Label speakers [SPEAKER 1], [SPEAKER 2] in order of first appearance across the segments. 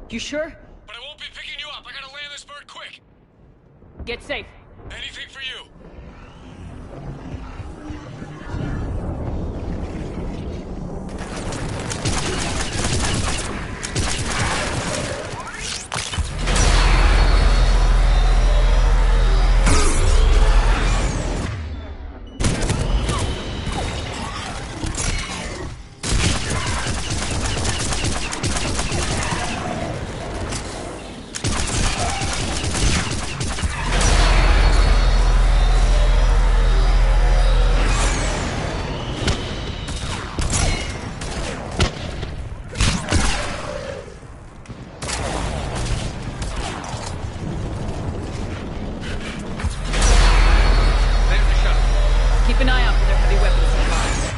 [SPEAKER 1] You sure?
[SPEAKER 2] But I won't be picking you up. I gotta land this bird quick.
[SPEAKER 1] Get safe.
[SPEAKER 2] Anything for you.
[SPEAKER 1] Keep an eye out for their heavy weapons supplies.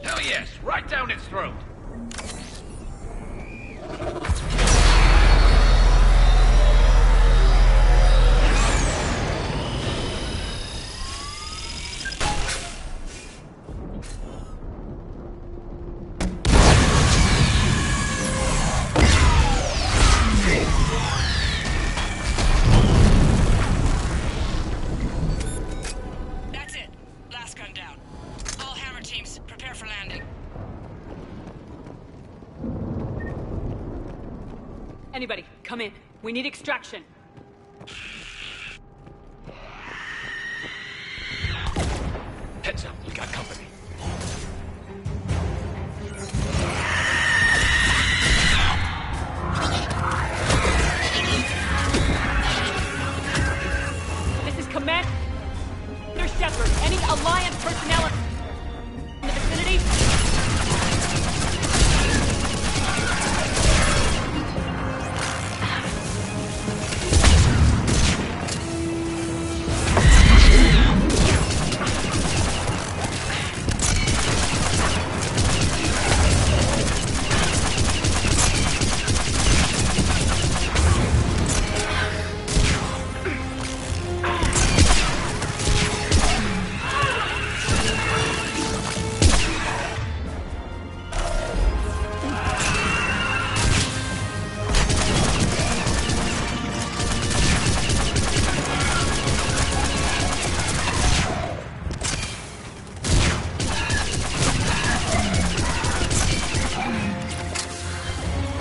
[SPEAKER 2] Hell yes, right down its throat.
[SPEAKER 3] That's it. Last gun down. All hammer teams, prepare for landing.
[SPEAKER 1] Anybody, come in. We need extraction.
[SPEAKER 2] Heads up, we got company.
[SPEAKER 1] This is Commander Shepard. Any Alliance personnel in the vicinity?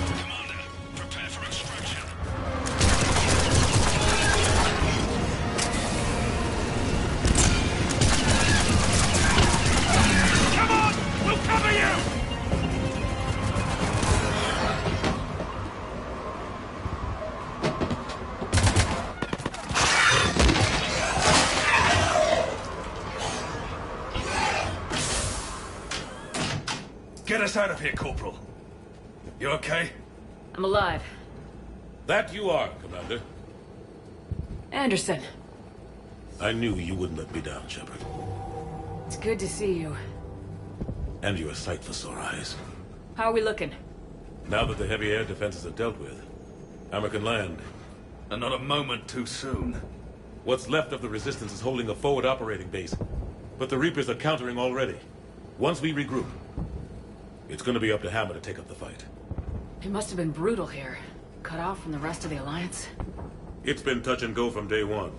[SPEAKER 2] Commander, prepare for extraction. Come on! We'll cover you! Get us out of here, Corporal. You okay?
[SPEAKER 1] I'm alive.
[SPEAKER 4] That you are, Commander.
[SPEAKER 1] Anderson,
[SPEAKER 4] I knew you wouldn't let me down, Shepard.
[SPEAKER 1] it's good to see you.
[SPEAKER 4] And you're a sight for sore eyes.
[SPEAKER 1] How are we looking?
[SPEAKER 4] Now that the heavy air defenses are dealt with, Hammer can land.
[SPEAKER 2] And not a moment too soon.
[SPEAKER 4] What's left of the Resistance is holding a forward operating base. But the Reapers are countering already. Once we regroup, it's gonna be up to Hammer to take up the fight.
[SPEAKER 1] It must have been brutal here. Cut off from the rest of the Alliance.
[SPEAKER 4] It's been touch and go from day one.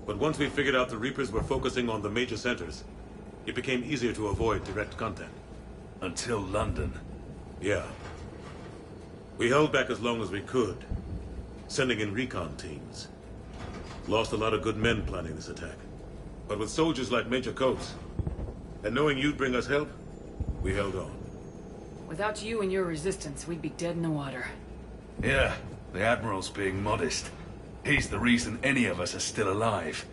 [SPEAKER 4] But once we figured out the Reapers were focusing on the major centers, it became easier to avoid direct contact.
[SPEAKER 2] Until London.
[SPEAKER 4] Yeah. We held back as long as we could, sending in recon teams. Lost a lot of good men planning this attack. But with soldiers like Major Coates, and knowing you'd bring us help, we held on.
[SPEAKER 1] Without you and your resistance, we'd be dead in the water.
[SPEAKER 2] Yeah, the Admiral's being modest.
[SPEAKER 5] He's the reason any of us are still alive.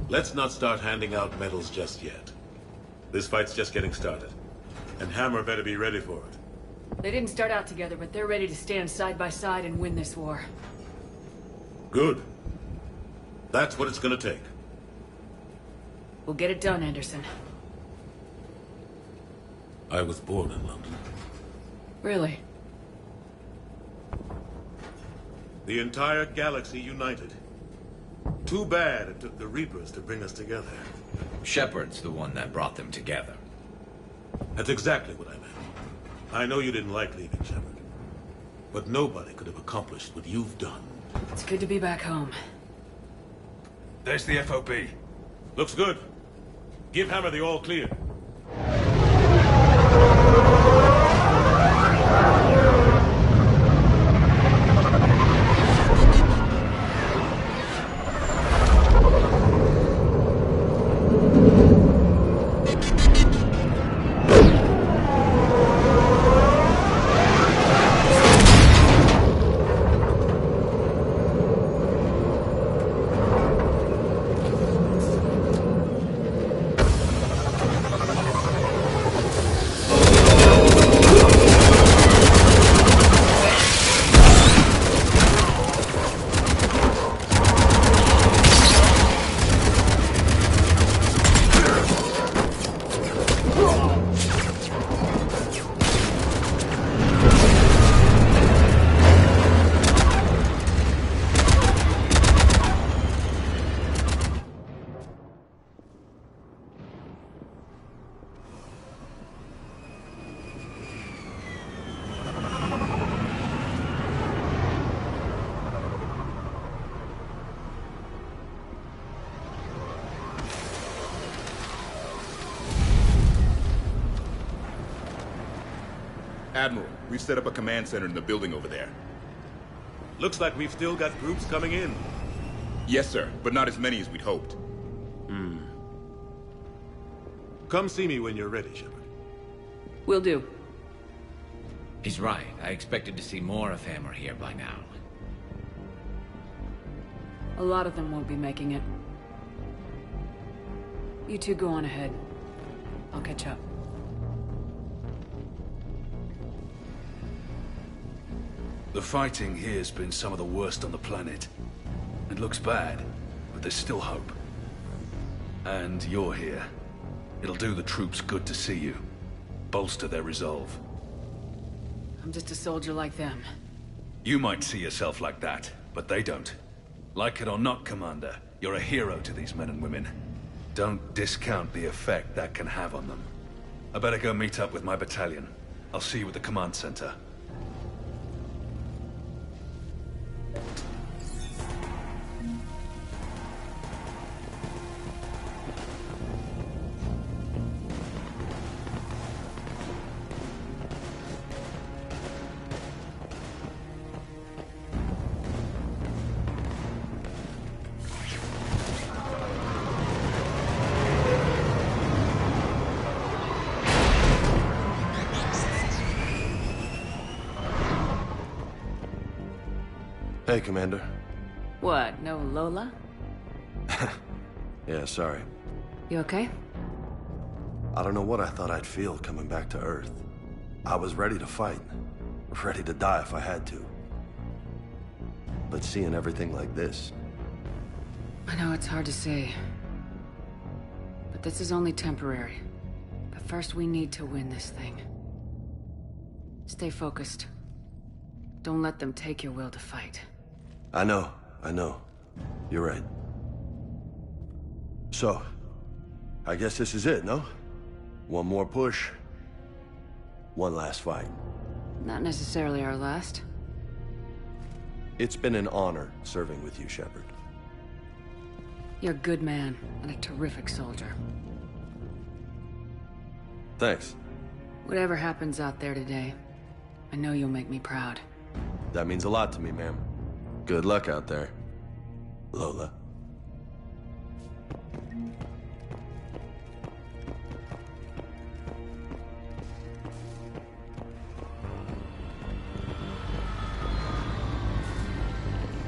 [SPEAKER 4] Let's not start handing out medals just yet. This fight's just getting started. And Hammer better be ready for it.
[SPEAKER 1] They didn't start out together, but they're ready to stand side by side and win this war.
[SPEAKER 4] Good. That's what it's gonna take.
[SPEAKER 1] We'll get it done, Anderson.
[SPEAKER 4] I was born in London.
[SPEAKER 1] Really?
[SPEAKER 4] The entire galaxy united. Too bad it took the Reapers to bring us together.
[SPEAKER 2] Shepard's the one that brought them together.
[SPEAKER 4] That's exactly what I meant. I know you didn't like leaving, Shepard. But nobody could have accomplished what you've done.
[SPEAKER 1] It's good to be back home.
[SPEAKER 5] There's the FOB.
[SPEAKER 4] Looks good. Give Hammer the all clear.
[SPEAKER 6] Admiral, we've set up a command center in the building over there.
[SPEAKER 4] Looks like we've still got groups coming in.
[SPEAKER 6] Yes, sir, but not as many as we'd hoped.
[SPEAKER 4] Come see me when you're ready, Shepard.
[SPEAKER 1] Will do.
[SPEAKER 2] He's right. I expected to see more of Hammer here by now.
[SPEAKER 1] A lot of them won't be making it. You two go on ahead. I'll catch up.
[SPEAKER 5] The fighting here's been some of the worst on the planet. It looks bad, but there's still hope. And you're here. It'll do the troops good to see you. Bolster their resolve.
[SPEAKER 1] I'm just a soldier like them.
[SPEAKER 5] You might see yourself like that, but they don't. Like it or not, Commander, you're a hero to these men and women. Don't discount the effect that can have on them. I better go meet up with my battalion. I'll see you at the command center.
[SPEAKER 7] Hey, Commander.
[SPEAKER 1] What, no Lola?
[SPEAKER 7] Yeah, sorry.
[SPEAKER 1] You okay?
[SPEAKER 7] I don't know what I thought I'd feel coming back to Earth. I was ready to fight. Ready to die if I had to. But seeing everything like this...
[SPEAKER 1] I know it's hard to say. But this is only temporary. But first we need to win this thing. Stay focused. Don't let them take your will to fight.
[SPEAKER 7] I know. You're right. So, I guess this is it, no? One more push. One last fight.
[SPEAKER 1] Not necessarily our last.
[SPEAKER 7] It's been an honor serving with you, Shepard.
[SPEAKER 1] You're a good man and a terrific soldier.
[SPEAKER 7] Thanks.
[SPEAKER 1] Whatever happens out there today, I know you'll make me proud.
[SPEAKER 7] That means a lot to me, ma'am. Good luck out there, Lola.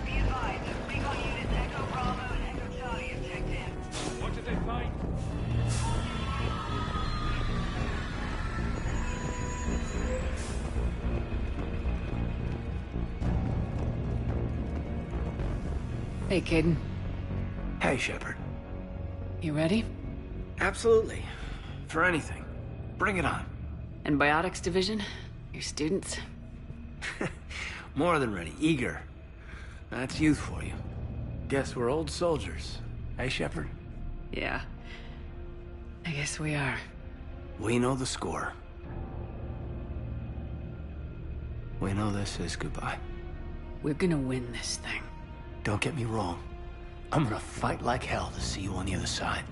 [SPEAKER 3] Be advised, recon unit
[SPEAKER 1] Hey, Caden.
[SPEAKER 8] Hey, Shepard.
[SPEAKER 1] You ready?
[SPEAKER 8] Absolutely. For anything. Bring it on.
[SPEAKER 1] Antibiotics division? Your students?
[SPEAKER 8] More than ready. Eager. That's youth for you. Guess we're old soldiers. Hey, Shepard?
[SPEAKER 1] Yeah. I guess we are.
[SPEAKER 8] We know the score. We know this is goodbye.
[SPEAKER 1] We're gonna win this thing.
[SPEAKER 8] Don't get me wrong. I'm gonna fight like hell to see you on the other side.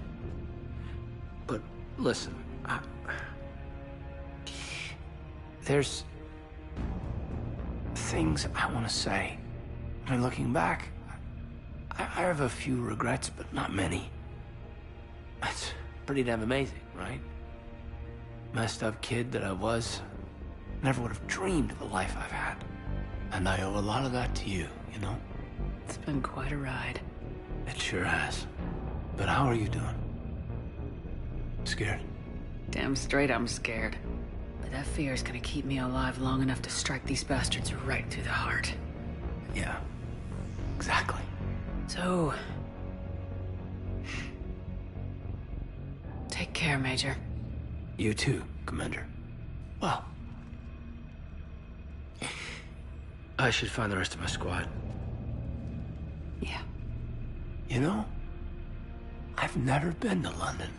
[SPEAKER 8] But listen, there's things I want to say. I mean, looking back, I have a few regrets, but not many. That's pretty damn amazing, right? Messed up kid that I was, never would have dreamed of the life I've had. And I owe a lot of that to you, you know?
[SPEAKER 1] It's been quite a ride.
[SPEAKER 8] It sure has. But how are you doing? Scared?
[SPEAKER 1] Damn straight I'm scared. But that fear is gonna keep me alive long enough to strike these bastards right through the heart.
[SPEAKER 8] Yeah. Exactly.
[SPEAKER 1] So... take care, Major.
[SPEAKER 8] You too, Commander. Well... I should find the rest of my squad.
[SPEAKER 1] Yeah.
[SPEAKER 8] You know, I've never been to London.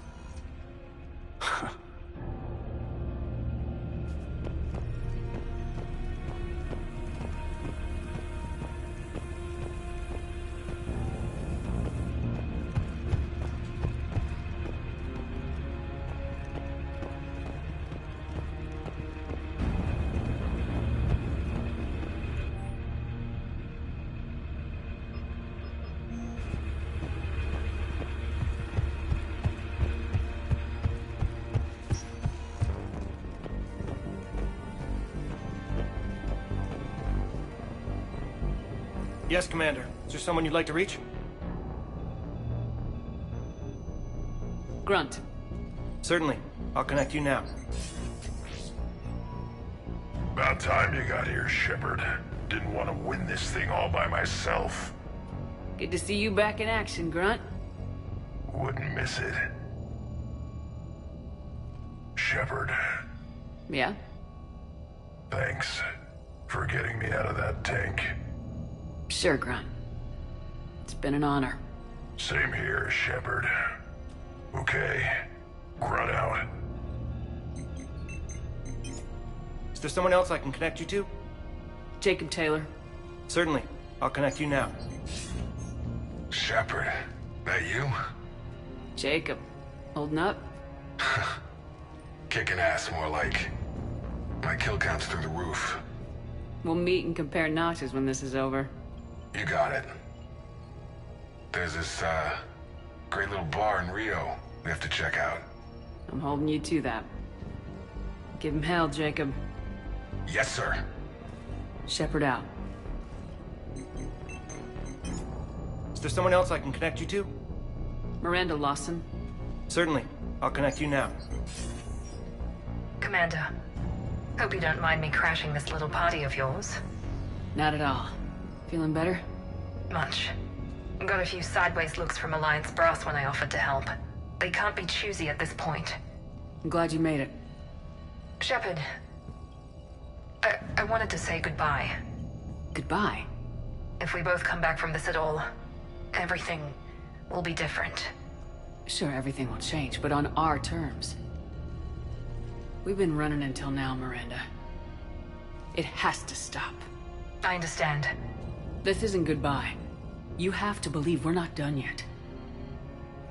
[SPEAKER 9] Yes, Commander. Is there someone you'd like to reach?
[SPEAKER 1] Grunt.
[SPEAKER 9] Certainly. I'll connect you now.
[SPEAKER 10] About time you got here, Shepard. Didn't want to win this thing all by myself.
[SPEAKER 1] Good to see you back in action, Grunt.
[SPEAKER 10] Wouldn't miss it. Shepard,
[SPEAKER 1] Yeah?
[SPEAKER 10] thanks for getting me out of that tank.
[SPEAKER 1] Sure, Grunt. It's been an honor.
[SPEAKER 10] Same here, Shepard. Okay, Grunt out.
[SPEAKER 9] Is there someone else I can connect you to?
[SPEAKER 1] Jacob Taylor.
[SPEAKER 9] Certainly. I'll connect you now.
[SPEAKER 10] Shepard, that you?
[SPEAKER 1] Jacob. Holding up?
[SPEAKER 10] Kicking ass, more like. My kill count's through the roof.
[SPEAKER 1] We'll meet and compare notches when this is over.
[SPEAKER 10] You got it. There's this, great little bar in Rio we have to check out.
[SPEAKER 1] I'm holding you to that. Give him hell, Jacob.
[SPEAKER 10] Yes, sir.
[SPEAKER 1] Shepard out.
[SPEAKER 9] Is there someone else I can connect you to?
[SPEAKER 1] Miranda Lawson.
[SPEAKER 9] Certainly. I'll connect you now.
[SPEAKER 11] Commander, hope you don't mind me crashing this little party of yours.
[SPEAKER 1] Not at all. Feeling better?
[SPEAKER 11] Much. Got a few sideways looks from Alliance brass when I offered to help. They can't be choosy at this point.
[SPEAKER 1] I'm glad you made it.
[SPEAKER 11] Shepard, I wanted to say goodbye.
[SPEAKER 1] Goodbye.
[SPEAKER 11] If we both come back from this at all, everything will be different.
[SPEAKER 1] Sure, everything will change, but on our terms. We've been running until now, Miranda. It has to stop.
[SPEAKER 11] I understand.
[SPEAKER 1] This isn't goodbye. You have to believe we're not done yet.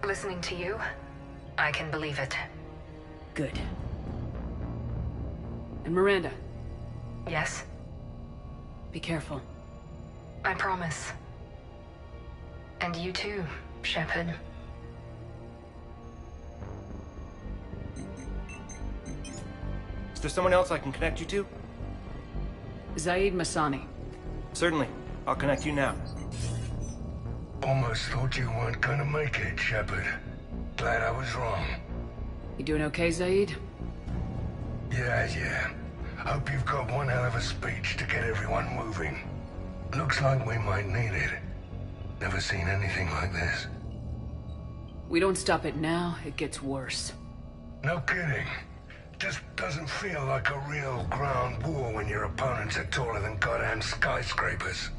[SPEAKER 11] Listening to you, I can believe it.
[SPEAKER 1] Good. And Miranda.
[SPEAKER 11] Yes?
[SPEAKER 1] Be careful.
[SPEAKER 11] I promise. And you too, Shepard.
[SPEAKER 9] Is there someone else I can connect you to?
[SPEAKER 1] Zaid Masani.
[SPEAKER 9] Certainly. I'll connect you now.
[SPEAKER 10] Almost thought you weren't gonna make it, Shepard. Glad I was wrong.
[SPEAKER 1] You doing okay, Zaid?
[SPEAKER 10] Yeah. Hope you've got one hell of a speech to get everyone moving. Looks like we might need it. Never seen anything like this.
[SPEAKER 1] We don't stop it now, it gets worse.
[SPEAKER 10] No kidding. Just doesn't feel like a real ground war when your opponents are taller than goddamn skyscrapers.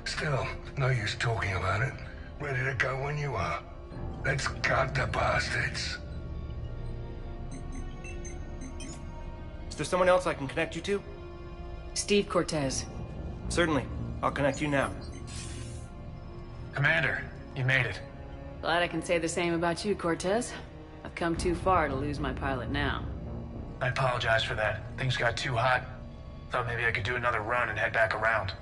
[SPEAKER 10] Still, no use talking about it. Ready to go when you are. Let's gut the bastards.
[SPEAKER 9] Is there someone else I can connect you to?
[SPEAKER 1] Steve Cortez.
[SPEAKER 9] Certainly. I'll connect you now.
[SPEAKER 12] Commander, you made it.
[SPEAKER 1] Glad I can say the same about you, Cortez. I've come too far to lose my pilot now.
[SPEAKER 12] I apologize for that. Things got too hot. Thought maybe I could do another run and head back around.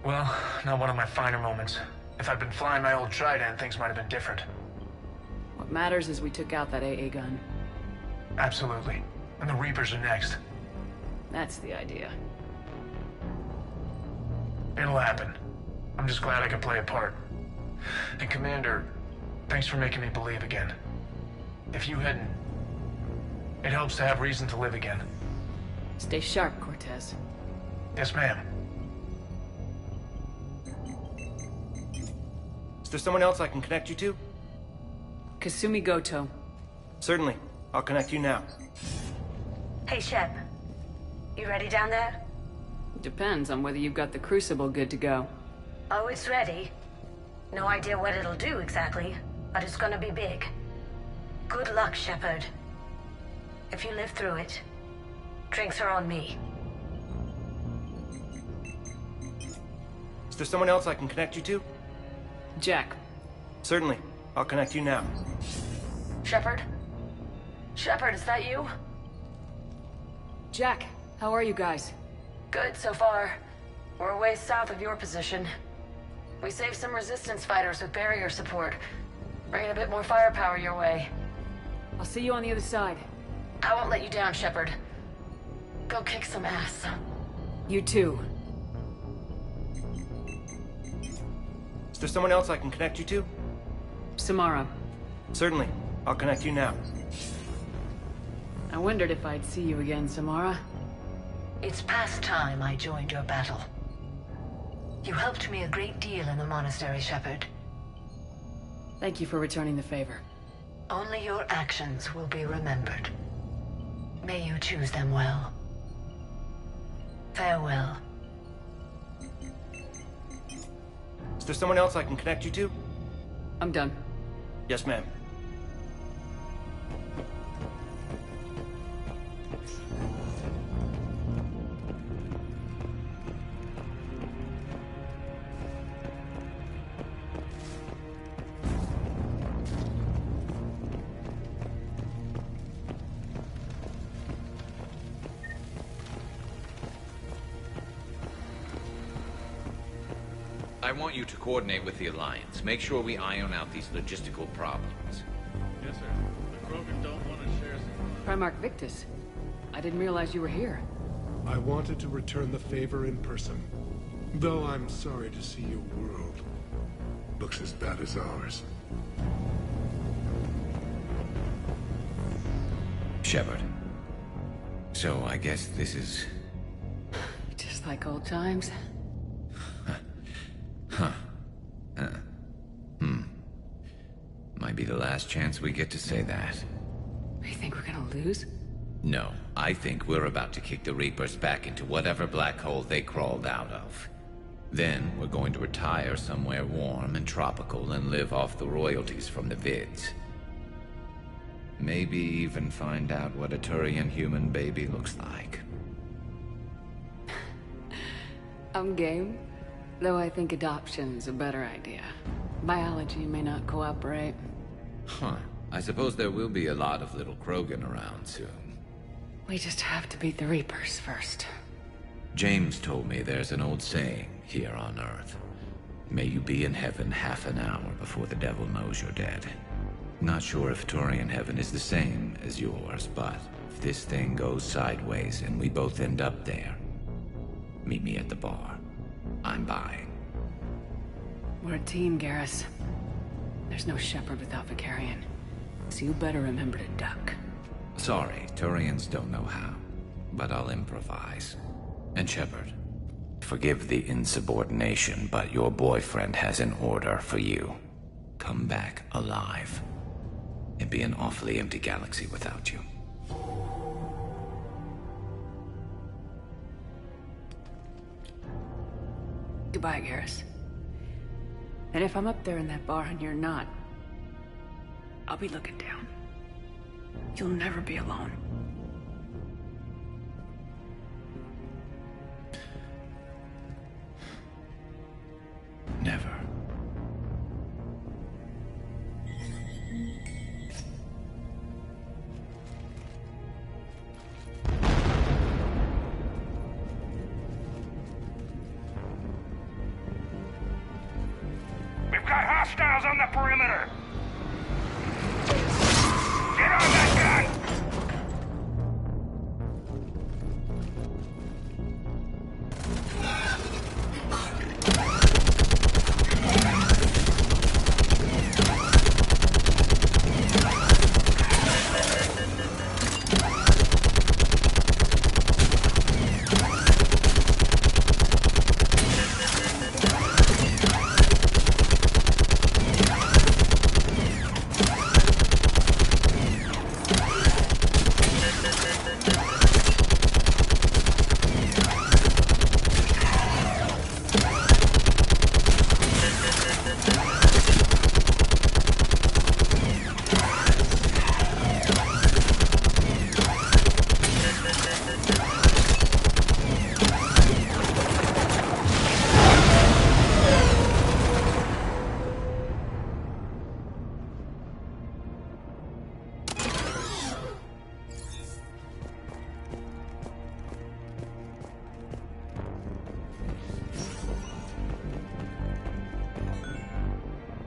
[SPEAKER 12] Well, not one of my finer moments. If I'd been flying my old Trident, things might have been different.
[SPEAKER 1] What matters is we took out that AA gun.
[SPEAKER 12] Absolutely. And the Reapers are next.
[SPEAKER 1] That's the idea.
[SPEAKER 12] It'll happen. I'm just glad I could play a part. And Commander, thanks for making me believe again. If you hadn't, it helps to have reason to live again.
[SPEAKER 1] Stay sharp, Cortez.
[SPEAKER 12] Yes, ma'am.
[SPEAKER 9] Is there someone else I can connect you to?
[SPEAKER 1] Kasumi Goto.
[SPEAKER 9] Certainly. I'll connect you now.
[SPEAKER 11] Hey, Shep. You ready down there?
[SPEAKER 1] Depends on whether you've got the Crucible good to go.
[SPEAKER 11] Oh, it's ready. No idea what it'll do exactly, but it's gonna be big. Good luck, Shepard. If you live through it, drinks are on me.
[SPEAKER 9] Is there someone else I can connect you to?
[SPEAKER 1] Jack.
[SPEAKER 9] Certainly. I'll connect you now.
[SPEAKER 11] Shepard? Shepard, is that you?
[SPEAKER 1] Jack, how are you guys?
[SPEAKER 11] Good so far. We're a ways south of your position. We saved some resistance fighters with barrier support. Bringing a bit more firepower your way.
[SPEAKER 1] I'll see you on the other side.
[SPEAKER 11] I won't let you down, Shepard. Go kick some ass.
[SPEAKER 1] You too.
[SPEAKER 9] Is there someone else I can connect you to?
[SPEAKER 1] Samara.
[SPEAKER 9] Certainly. I'll connect you now.
[SPEAKER 1] I wondered if I'd see you again, Samara.
[SPEAKER 11] It's past time I joined your battle. You helped me a great deal in the monastery, Shepard.
[SPEAKER 1] Thank you for returning the favor.
[SPEAKER 11] Only your actions will be remembered. May you choose them well. Farewell.
[SPEAKER 9] Is there someone else I can connect you to?
[SPEAKER 1] I'm done.
[SPEAKER 9] Yes, ma'am.
[SPEAKER 2] I want you to coordinate with the Alliance. Make sure we iron out these logistical problems.
[SPEAKER 13] Yes, sir. The Krogan don't want to share some...
[SPEAKER 1] Primarch Victus. I didn't realize you were here.
[SPEAKER 14] I wanted to return the favor in person. Though I'm sorry to see your world looks as bad as ours.
[SPEAKER 2] Shepard. So I guess this is...
[SPEAKER 1] Just like old times.
[SPEAKER 2] Might be the last chance we get to say that.
[SPEAKER 1] You think we're gonna lose?
[SPEAKER 2] No, I think we're about to kick the Reapers back into whatever black hole they crawled out of. Then we're going to retire somewhere warm and tropical and live off the royalties from the vids. Maybe even find out what a Turian human baby looks like.
[SPEAKER 1] I'm game. Though I think adoption's a better idea. Biology may not cooperate.
[SPEAKER 2] Huh. I suppose there will be a lot of little Krogan around soon.
[SPEAKER 1] We just have to beat the Reapers first.
[SPEAKER 2] James told me there's an old saying here on Earth. May you be in heaven half an hour before the devil knows you're dead. Not sure if Turian heaven is the same as yours, but if this thing goes sideways and we both end up there, meet me at the bar. I'm buying.
[SPEAKER 1] We're a team, Garrus. There's no Shepard without Vicarion. So you better remember to duck.
[SPEAKER 2] Sorry, Turians don't know how. But I'll improvise. And Shepard, Forgive the insubordination, but your boyfriend has an order for you. Come back alive. It'd be an awfully empty galaxy without you.
[SPEAKER 1] Goodbye, Garrus. And if I'm up there in that bar and you're not, I'll be looking down. You'll never be alone.
[SPEAKER 2] Never.
[SPEAKER 10] We've got hostiles on the perimeter! Get on that gun!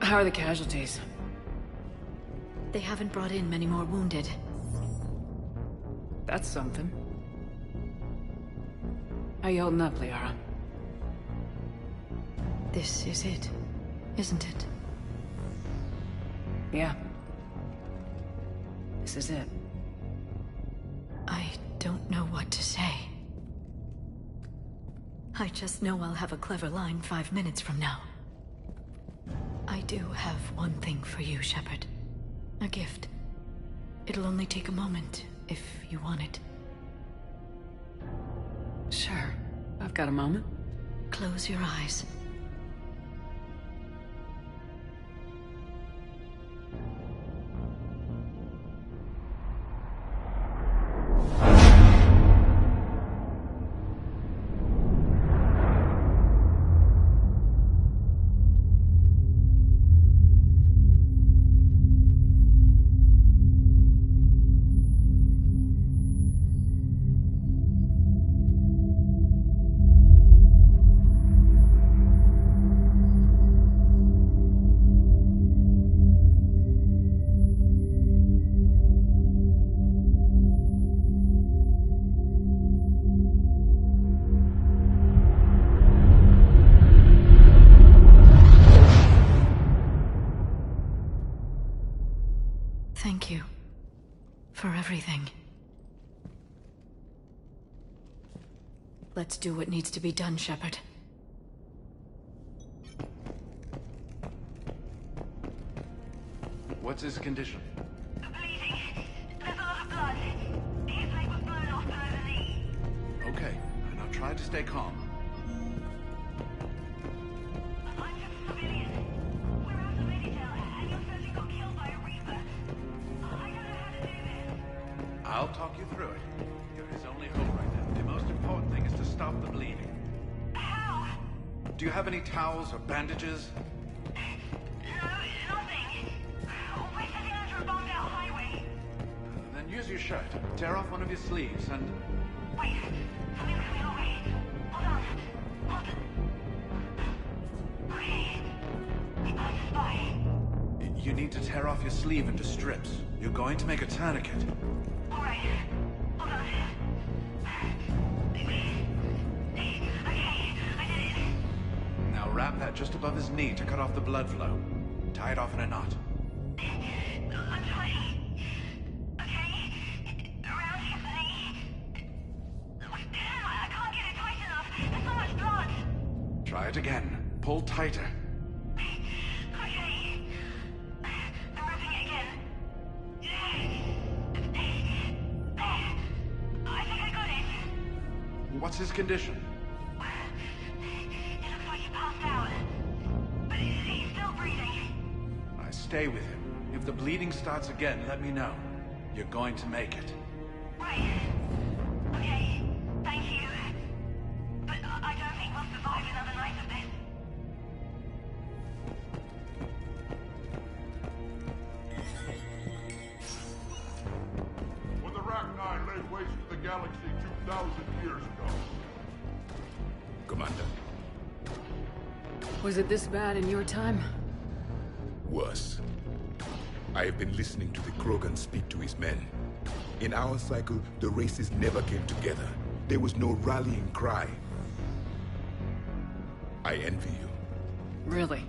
[SPEAKER 1] How are the casualties?
[SPEAKER 15] They haven't brought in many more wounded.
[SPEAKER 1] That's something. How you holding up, Liara?
[SPEAKER 15] This is it, isn't it?
[SPEAKER 1] Yeah. This is it.
[SPEAKER 15] I don't know what to say. I just know I'll have a clever line 5 minutes from now. I do have one thing for you, Shepard. A gift. It'll only take a moment, if you want it.
[SPEAKER 1] Sure. I've got a moment.
[SPEAKER 15] Close your eyes. Thank you for everything. Let's do what needs to be done, Shepard.
[SPEAKER 16] What's his condition?
[SPEAKER 11] Bleeding. There's a lot of blood. His leg was blown off below the knee.
[SPEAKER 16] Okay, now try to stay calm.
[SPEAKER 11] I'm just a civilian. We're out of Medidel, and your surgeon got killed by a Reaper. I don't know how to do this.
[SPEAKER 16] I'll talk you through it. You're his only hope right now. The most important thing is to stop the bleeding.
[SPEAKER 11] How?
[SPEAKER 16] Do you have any towels or bandages? Then use your shirt. Tear off one of your sleeves and...
[SPEAKER 11] Wait. Something's coming our way. Hold on. Hold on. Okay. I'm spy.
[SPEAKER 16] You need to tear off your sleeve into strips. You're going to make a tourniquet.
[SPEAKER 11] Alright. Hold on. Okay, I did it.
[SPEAKER 16] Now wrap that just above his knee to cut off the blood flow. Tie it off in a knot.
[SPEAKER 11] I'm trying. Okay. Around his knee. Damn, I can't get it tight enough. There's so much blood.
[SPEAKER 16] Try it again. Pull tighter.
[SPEAKER 11] Okay. I'm ripping it again. I think I got it.
[SPEAKER 16] What's his condition?
[SPEAKER 11] It looks like he passed out. But he's still breathing.
[SPEAKER 16] I stay with him. If the bleeding starts again, let me know. You're going to make it.
[SPEAKER 11] Right. Okay. Thank you. But I don't think we'll survive another night of this.
[SPEAKER 17] When the Rachni laid waste to the galaxy 2,000 years ago.
[SPEAKER 6] Commander.
[SPEAKER 1] Was it this bad in your time?
[SPEAKER 6] Worse. I have been listening to the Krogan speak to his men. In our cycle, the races never came together. There was no rallying cry. I envy you.
[SPEAKER 1] Really?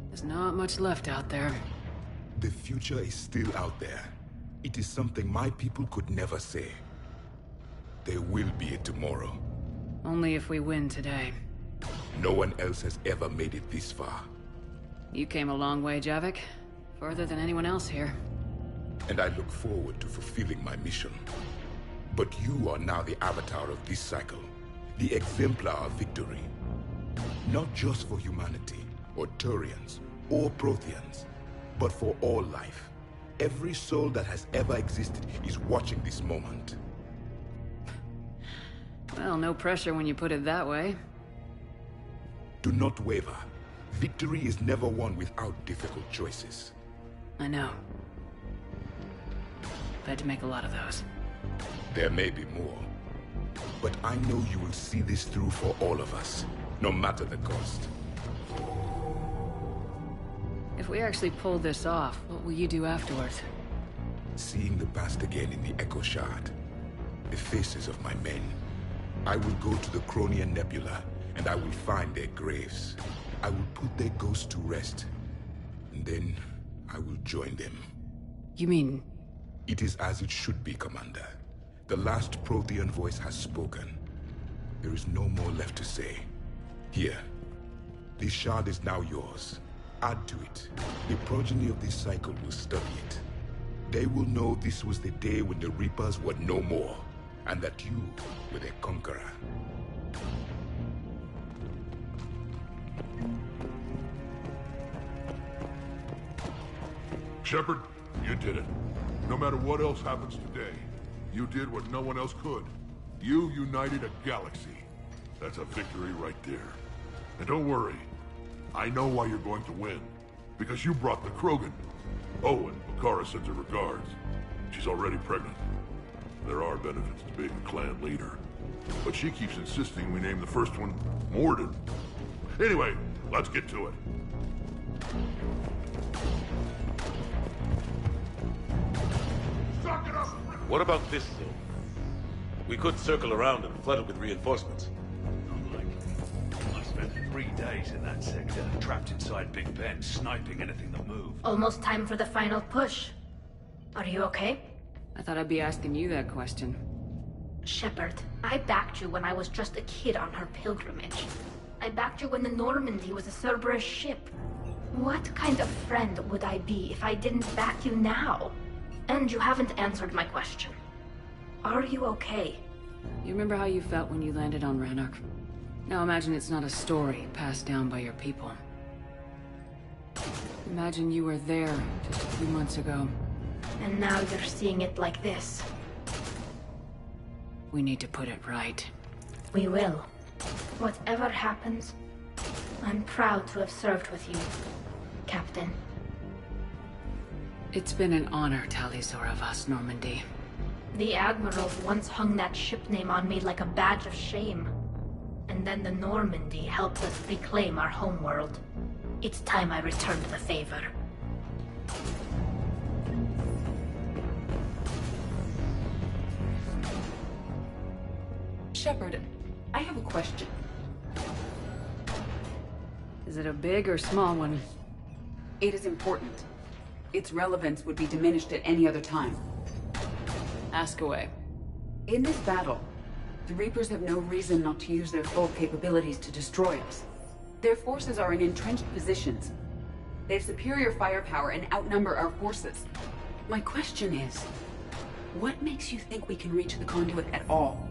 [SPEAKER 1] There's not much left out there.
[SPEAKER 6] The future is still out there. It is something my people could never say. There will be a tomorrow.
[SPEAKER 1] Only if we win today.
[SPEAKER 6] No one else has ever made it this far.
[SPEAKER 1] You came a long way, Javik. Further than anyone else here.
[SPEAKER 6] And I look forward to fulfilling my mission. But you are now the avatar of this cycle. The exemplar of victory. Not just for humanity, or Turians, or Protheans, but for all life. Every soul that has ever existed is watching this moment.
[SPEAKER 1] Well, no pressure when you put it that way.
[SPEAKER 6] Do not waver. Victory is never won without difficult choices.
[SPEAKER 1] I know. I've had to make a lot of those.
[SPEAKER 6] There may be more. But I know you will see this through for all of us, no matter the cost.
[SPEAKER 1] If we actually pull this off, what will you do afterwards?
[SPEAKER 6] Seeing the past again in the Echo Shard. The faces of my men. I will go to the Cronian Nebula, and I will find their graves. I will put their ghosts to rest. And then I will join them.
[SPEAKER 1] You mean...
[SPEAKER 6] It is as it should be, Commander. The last Prothean voice has spoken. There is no more left to say. Here. This shard is now yours. Add to it. The progeny of this cycle will study it. They will know this was the day when the Reapers were no more, and that you were their conqueror.
[SPEAKER 17] Shepard, you did it. No matter what else happens today, you did what no one else could. You united a galaxy. That's a victory right there. And don't worry, I know why you're going to win. Because you brought the Krogan. Oh, and Bakara sends her regards. She's already pregnant. There are benefits to being a clan leader. But she keeps insisting we name the first one Mordin. Anyway, let's get to it.
[SPEAKER 4] What about this, though? We could circle around and flood it with reinforcements.
[SPEAKER 5] I spent 3 days in that sector, trapped inside Big Ben, sniping anything that moved.
[SPEAKER 11] Almost time for the final push. Are you okay?
[SPEAKER 1] I thought I'd be asking you that question.
[SPEAKER 11] Shepard, I backed you when I was just a kid on her pilgrimage. I backed you when the Normandy was a Cerberus ship. What kind of friend would I be if I didn't back you now? And you haven't answered my question. Are you okay?
[SPEAKER 1] You remember how you felt when you landed on Rannoch? Now imagine it's not a story passed down by your people. Imagine you were there just a few months ago.
[SPEAKER 11] And now you're seeing it like this.
[SPEAKER 1] We need to put it right.
[SPEAKER 11] We will. Whatever happens, I'm proud to have served with you, Captain.
[SPEAKER 1] It's been an honor, Tali'Zorah Vast Normandy.
[SPEAKER 11] The Admirals once hung that ship name on me like a badge of shame. And then the Normandy helped us reclaim our homeworld. It's time I returned the favor.
[SPEAKER 18] Shepard, I have a question.
[SPEAKER 1] Is it a big or small one?
[SPEAKER 18] It is important. Its relevance would be diminished at any other time.
[SPEAKER 1] Ask away.
[SPEAKER 18] In this battle, The Reapers have no reason not to use their full capabilities to destroy us. Their forces are in entrenched positions. They have superior firepower and outnumber our forces. My question is, what makes you think we can reach the conduit at all?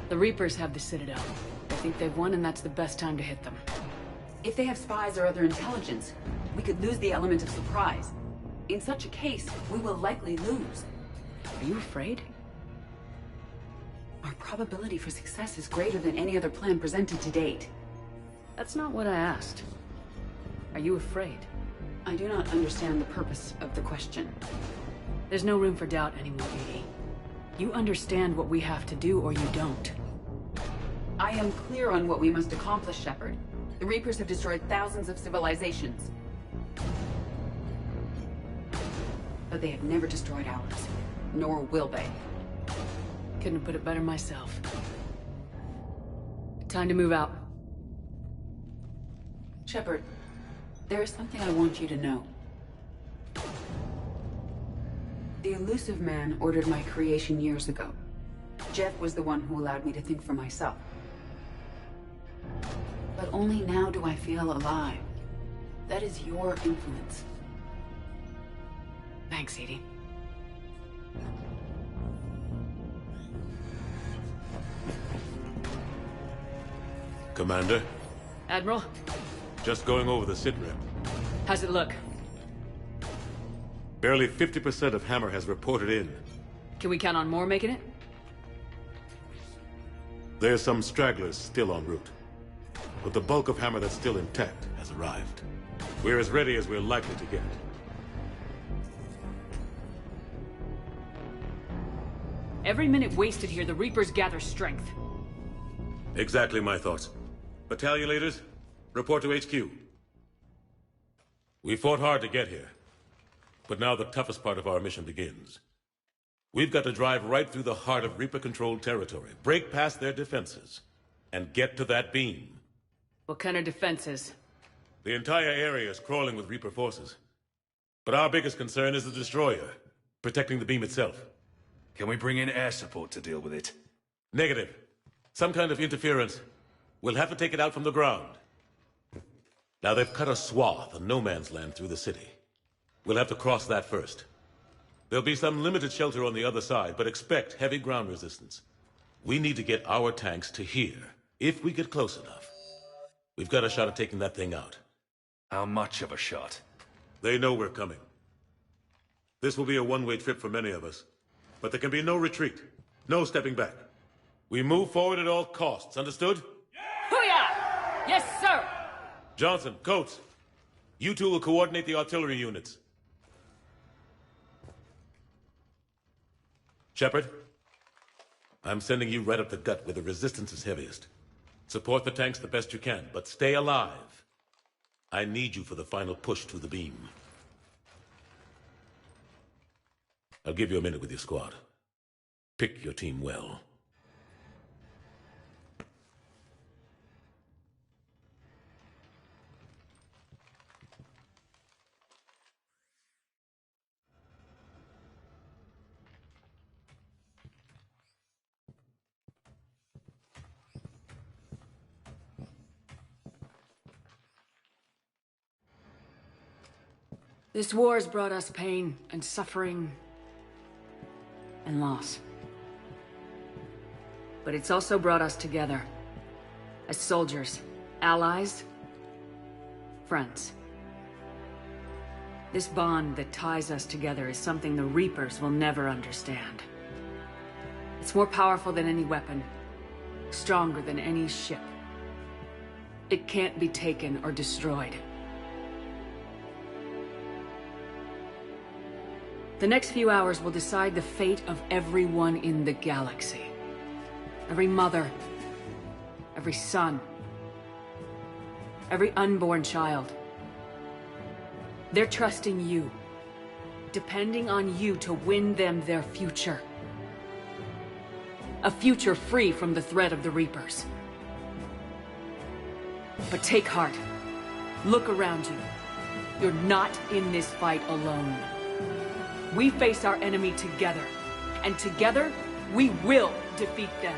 [SPEAKER 1] The Reapers have the Citadel. They think they've won, and that's the best time to hit them.
[SPEAKER 18] If they have spies or other intelligence, we could lose the element of surprise. In such a case, we will likely lose.
[SPEAKER 1] Are you afraid?
[SPEAKER 18] Our probability for success is greater than any other plan presented to date.
[SPEAKER 1] That's not what I asked. Are you afraid?
[SPEAKER 18] I do not understand the purpose of the question.
[SPEAKER 1] There's no room for doubt anymore, EDI. You understand what we have to do, or you don't.
[SPEAKER 18] I am clear on what we must accomplish, Shepard. The Reapers have destroyed thousands of civilizations. But they have never destroyed ours. Nor will they.
[SPEAKER 1] Couldn't have put it better myself. Time to move out.
[SPEAKER 18] Shepard, there is something I want you to know. The Illusive Man ordered my creation years ago. Jeff was the one who allowed me to think for myself. But only now do I feel alive. That is your influence.
[SPEAKER 1] Thanks, EDI.
[SPEAKER 4] Commander?
[SPEAKER 1] Admiral?
[SPEAKER 4] Just going over the sitrep.
[SPEAKER 1] How's it look?
[SPEAKER 4] Barely 50% of Hammer has reported in.
[SPEAKER 1] Can we count on more making it?
[SPEAKER 4] There's some stragglers still en route. But the bulk of Hammer that's still intact has arrived. We're as ready as we're likely to get.
[SPEAKER 1] Every minute wasted here, the Reapers gather strength.
[SPEAKER 4] Exactly my thoughts. Battalion leaders, report to HQ. We fought hard to get here. But now the toughest part of our mission begins. We've got to drive right through the heart of Reaper-controlled territory, break past their defenses, and get to that beam.
[SPEAKER 1] What kind of defenses?
[SPEAKER 4] The entire area is crawling with Reaper forces. But our biggest concern is the destroyer, protecting the beam itself.
[SPEAKER 5] Can we bring in air support to deal with it?
[SPEAKER 4] Negative. Some kind of interference. We'll have to take it out from the ground. Now they've cut a swath of no man's land through the city. We'll have to cross that first. There'll be some limited shelter on the other side, but expect heavy ground resistance. We need to get our tanks to here, if we get close enough. We've got a shot at taking that thing out.
[SPEAKER 5] How much of a shot?
[SPEAKER 4] They know we're coming. This will be a one-way trip for many of us. But there can be no retreat. No stepping back. We move forward at all costs, understood?
[SPEAKER 1] Hoo-yah! Yes, sir!
[SPEAKER 4] Johnson, Coates, you two will coordinate the artillery units. Shepard, I'm sending you right up the gut where the resistance is heaviest. Support the tanks the best you can, but stay alive. I need you for the final push to the beam. I'll give you a minute with your squad. Pick your team well.
[SPEAKER 1] This war has brought us pain and suffering and loss. But it's also brought us together. As soldiers, allies, friends. This bond that ties us together is something the Reapers will never understand. It's more powerful than any weapon, stronger than any ship. It can't be taken or destroyed. The next few hours will decide the fate of everyone in the galaxy. Every mother, every son, every unborn child. They're trusting you, depending on you to win them their future. A future free from the threat of the Reapers. But take heart. Look around you. You're not in this fight alone. We face our enemy together, and together,
[SPEAKER 18] We will defeat them.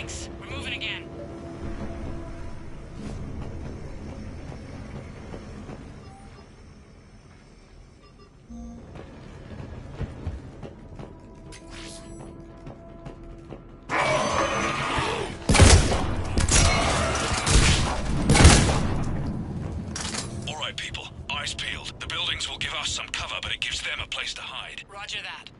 [SPEAKER 3] tanks. We're moving again. Roger that.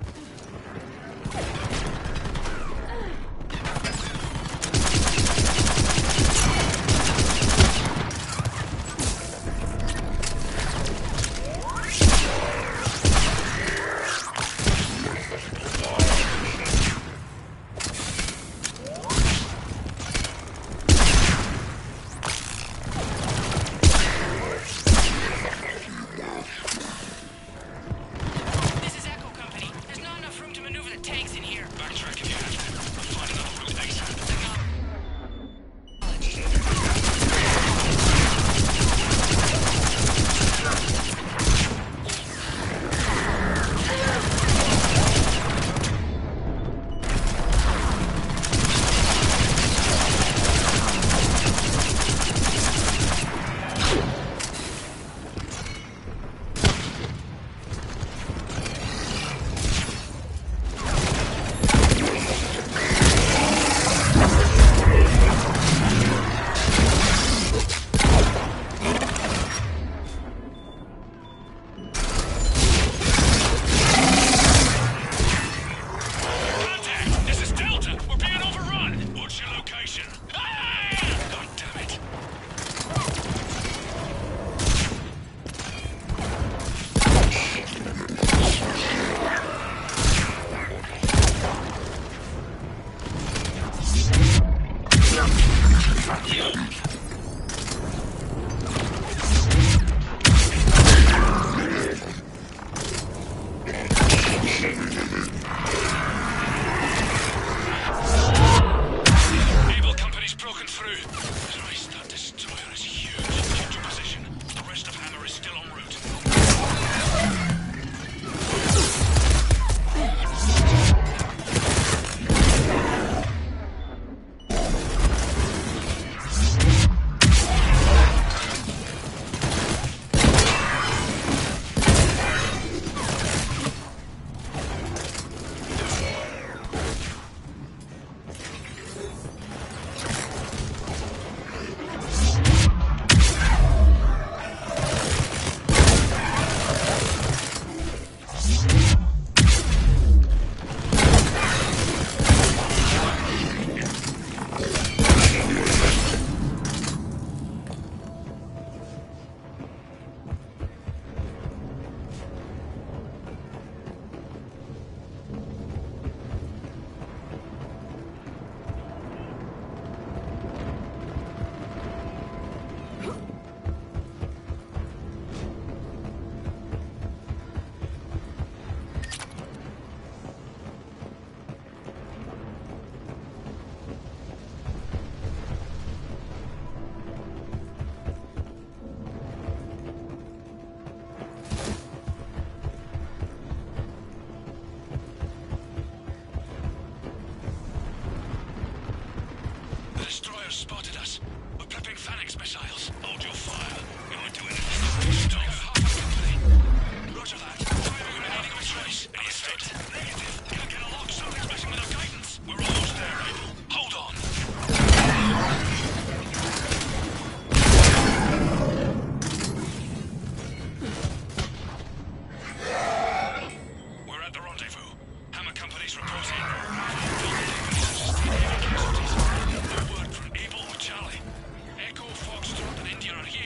[SPEAKER 5] Spotted us. We're prepping Phalanx missiles. Hold your fire. We won't do anything. Stop. Half a company. Roger that. Firing remaining on trace. Understood. Negative. Can't get a lock. Something's messing with our guidance. We're almost there, Abel. Hold on. We're at the rendezvous. Hammer Company's reporting. Word from Abel or Charlie. Echo, Foxtrot, and India are here.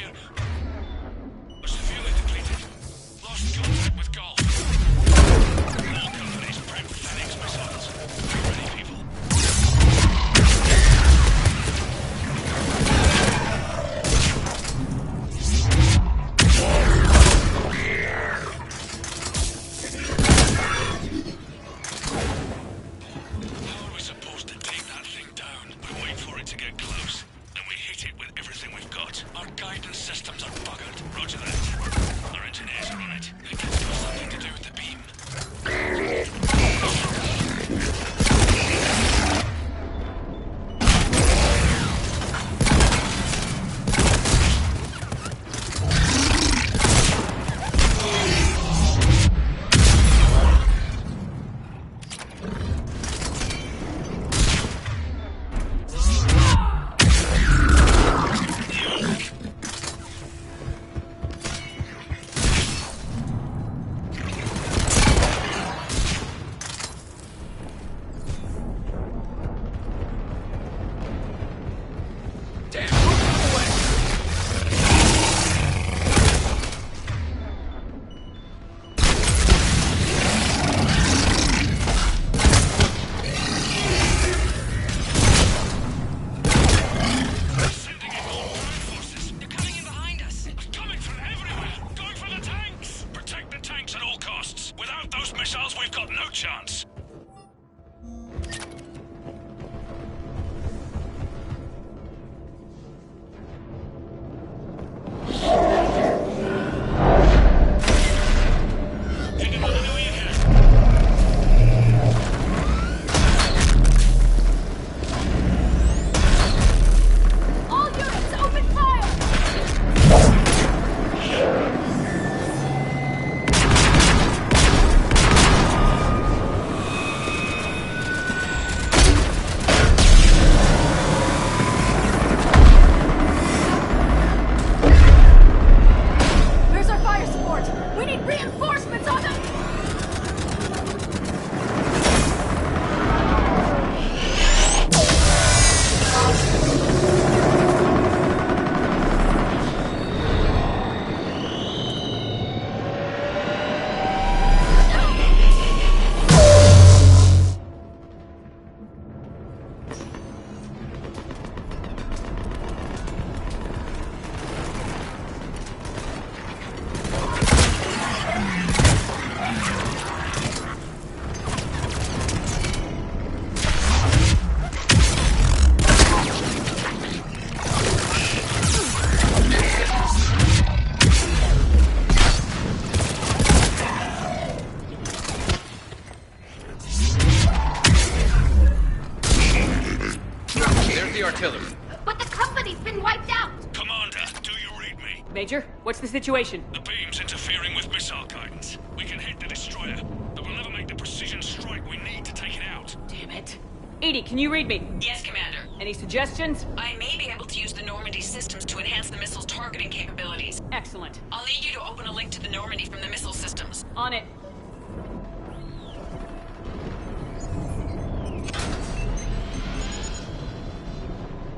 [SPEAKER 19] the artillery.
[SPEAKER 20] But the company's been wiped out!
[SPEAKER 5] Commander, do you read me?
[SPEAKER 21] Major, what's the situation?
[SPEAKER 5] The beam's interfering with missile guidance. We can hit the destroyer, but we'll never make the precision strike we need to take it out.
[SPEAKER 21] Damn it. EDI, can you read me?
[SPEAKER 3] Yes, Commander.
[SPEAKER 21] Any suggestions?
[SPEAKER 3] I may be able to use the Normandy systems to enhance the missile's targeting capabilities.
[SPEAKER 21] Excellent.
[SPEAKER 3] I'll need you to open a link to the Normandy from the missile systems.
[SPEAKER 21] On it.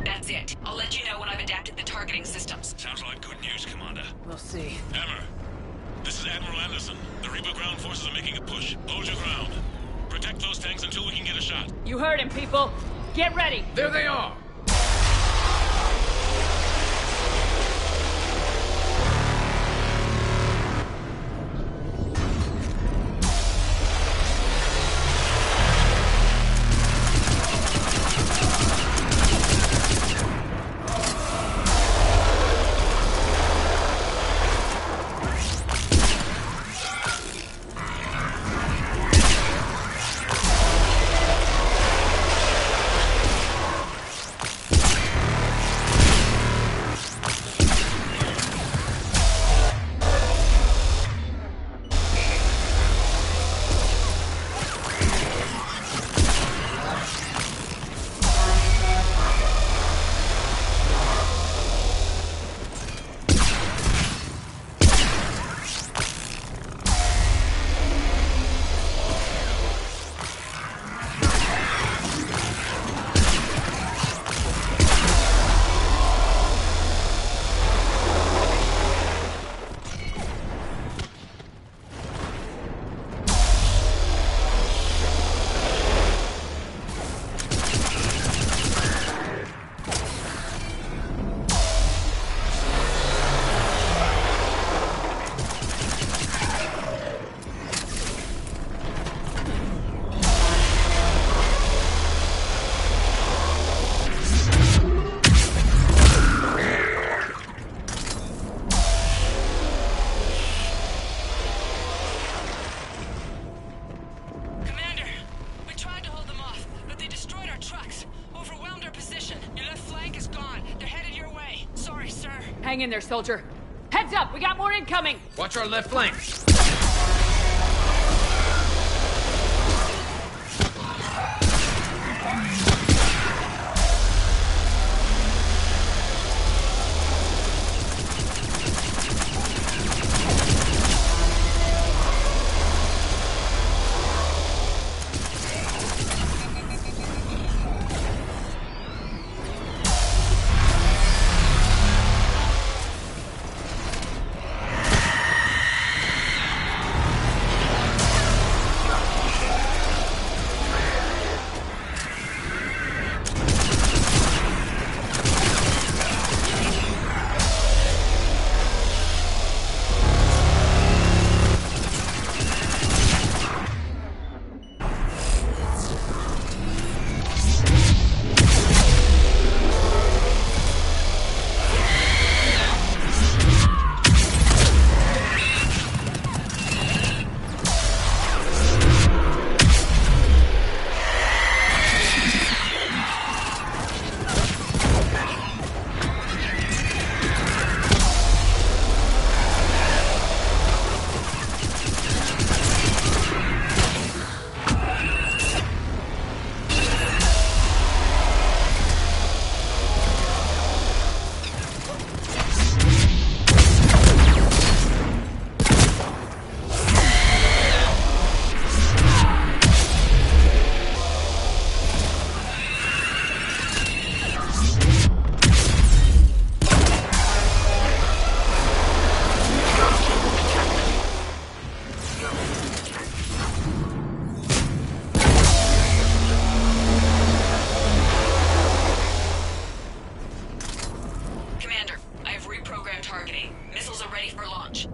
[SPEAKER 3] That's it. I'll let you know when I've adapted the targeting systems.
[SPEAKER 5] Sounds like good news, Commander.
[SPEAKER 21] We'll see.
[SPEAKER 4] Hammer, this is Admiral Anderson. The Reaper ground forces are making a push. Hold your ground. Protect those tanks until we can get a shot.
[SPEAKER 21] You heard him, people. Get ready.
[SPEAKER 19] There they are.
[SPEAKER 21] Hang in there, soldier. Heads up, we got more incoming!
[SPEAKER 19] Watch our left flank.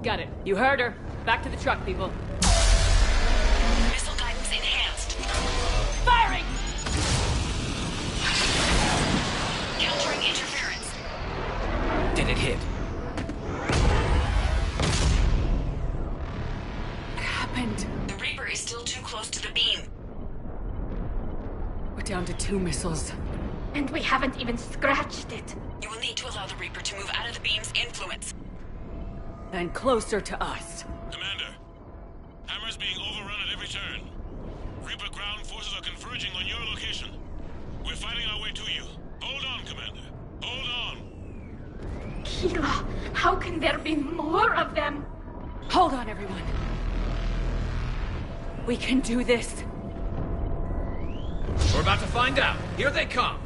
[SPEAKER 21] Got it. You heard her. Back to the truck, people.
[SPEAKER 3] Missile guidance enhanced.
[SPEAKER 21] Firing!
[SPEAKER 3] Countering interference.
[SPEAKER 19] Did it hit?
[SPEAKER 21] What happened?
[SPEAKER 3] The Reaper is still too close to the beam.
[SPEAKER 21] We're down to 2 missiles.
[SPEAKER 20] And we haven't even scratched it.
[SPEAKER 3] You will need to allow the Reaper to move out of the beam's influence.
[SPEAKER 21] And closer to us.
[SPEAKER 4] Commander, Hammer's being overrun at every turn. Reaper ground forces are converging on your location. We're fighting our way to you. Hold on, Commander. Hold on.
[SPEAKER 20] Keela, how can there be more of them?
[SPEAKER 21] Hold on, everyone. We can do this.
[SPEAKER 19] We're about to find out. Here they come.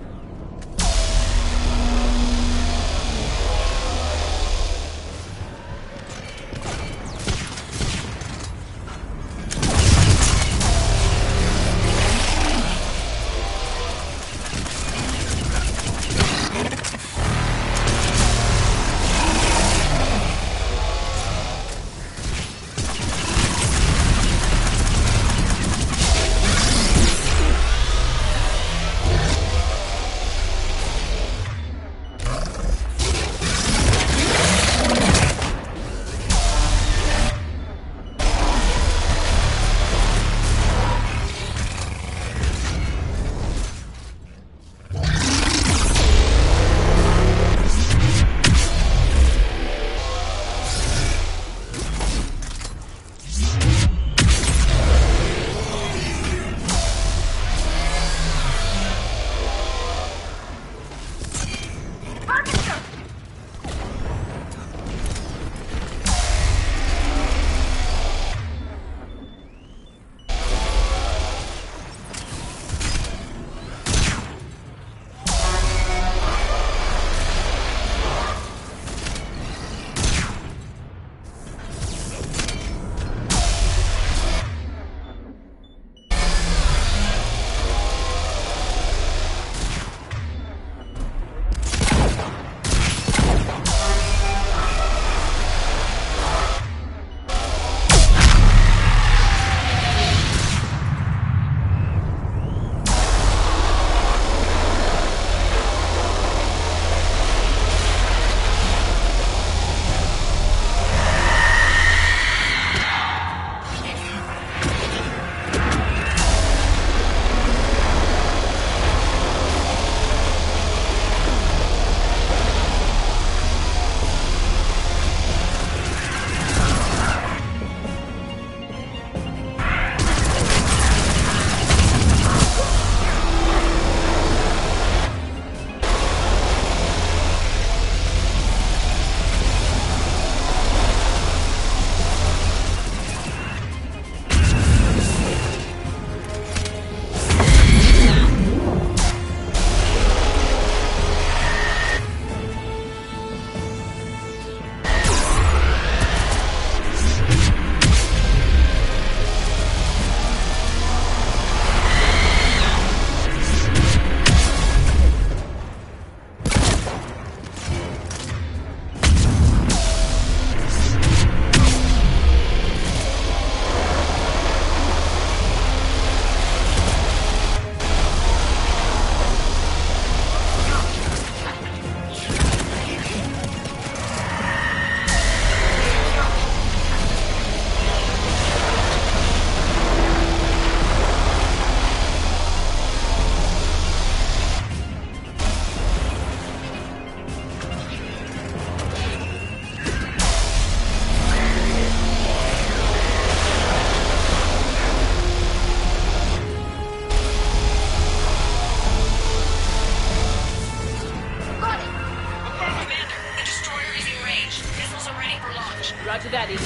[SPEAKER 21] Roger that, Edie.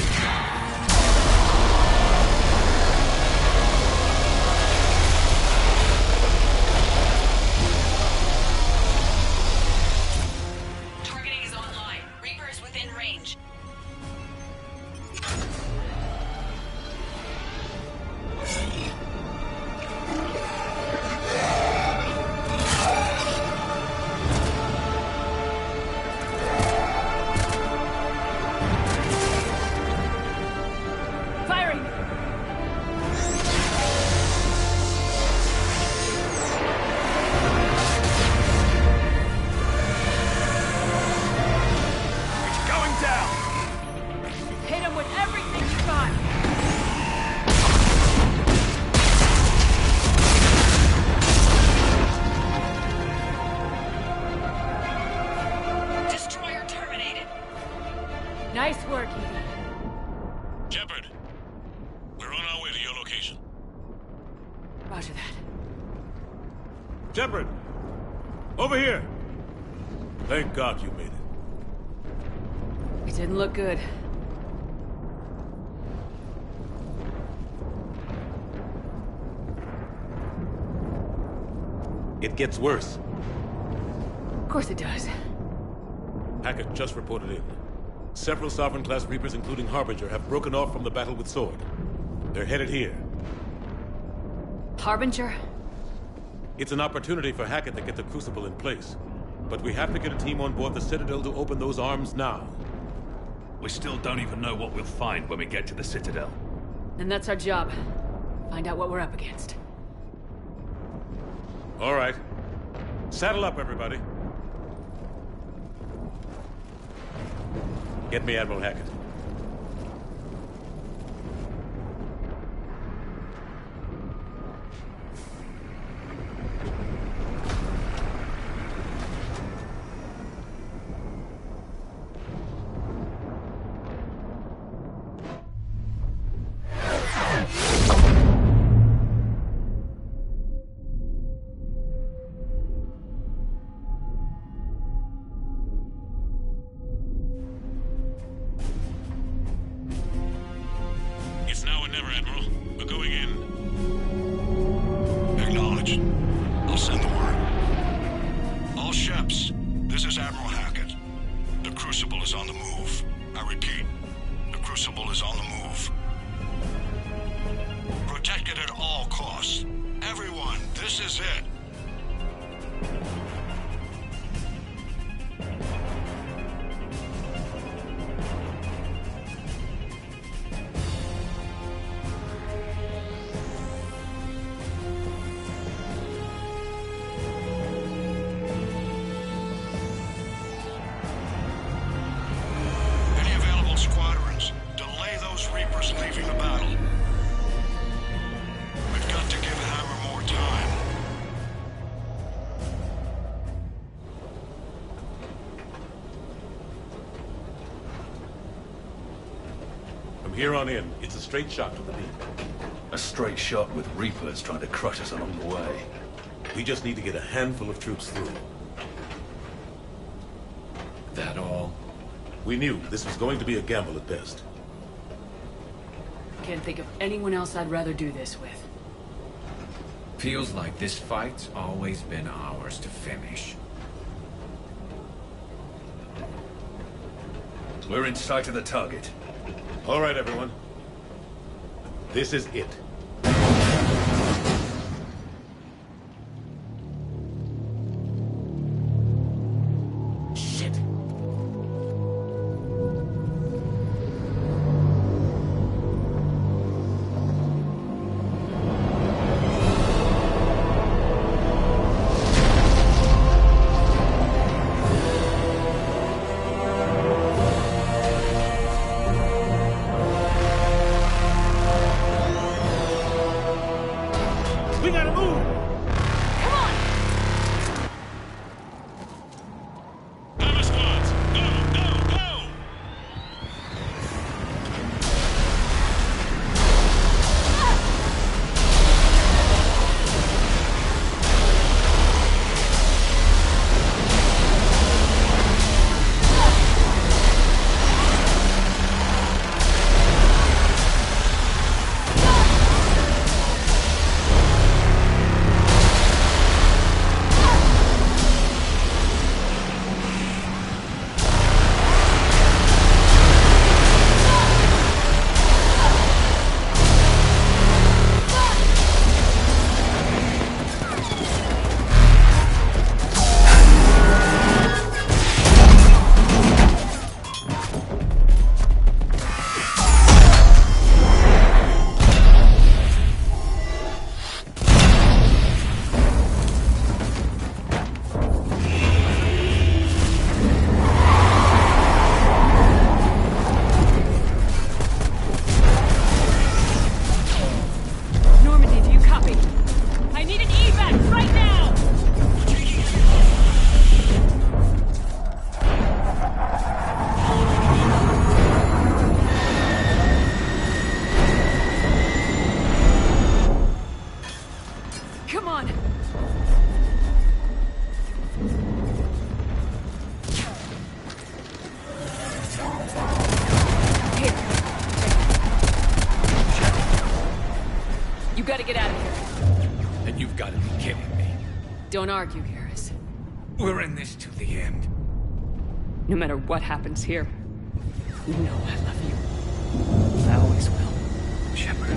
[SPEAKER 3] Targeting is online. Reaper is within range.
[SPEAKER 21] Nice work, Edie.
[SPEAKER 4] Shepard, we're on our way to your location.
[SPEAKER 21] Roger that.
[SPEAKER 4] Shepard! Over here! Thank God you made it.
[SPEAKER 21] It didn't look good.
[SPEAKER 4] It gets worse.
[SPEAKER 21] Of course it does.
[SPEAKER 4] Hackett just reported in. Several Sovereign-class Reapers, including Harbinger, have broken off from the battle with Sword. They're headed here.
[SPEAKER 21] Harbinger?
[SPEAKER 4] It's an opportunity for Hackett to get the Crucible in place. But we have to get a team on board the Citadel to open those arms now.
[SPEAKER 5] We still don't even know what we'll find when we get to the Citadel.
[SPEAKER 21] Then that's our job. Find out what we're up against.
[SPEAKER 4] All right. Saddle up, everybody. Get me Admiral Hackett. It's now or never, Admiral. We're going in.
[SPEAKER 10] Acknowledged. I'll send the word. All ships, this is Admiral Hackett. The Crucible is on the move. I repeat, the Crucible is on the move. Protect it at all costs. Everyone, this is it. Any available squadrons, delay those Reapers leaving the battle. We've got to give Hammer more time.
[SPEAKER 4] From here on in, it's a straight shot to the beam.
[SPEAKER 5] A straight shot with Reapers trying to crush us along the way.
[SPEAKER 4] We just need to get a handful of troops through.
[SPEAKER 2] That all?
[SPEAKER 4] We knew this was going to be a gamble at best.
[SPEAKER 21] Can't think of anyone else I'd rather do this with.
[SPEAKER 2] Feels like this fight's always been ours to finish.
[SPEAKER 5] We're in sight of the target.
[SPEAKER 4] All right, everyone. This is it. Shit.
[SPEAKER 1] Don't argue, Garrus.
[SPEAKER 7] We're in this to the end.
[SPEAKER 1] No matter what happens here, you know I love you. I always will.
[SPEAKER 7] Shepard,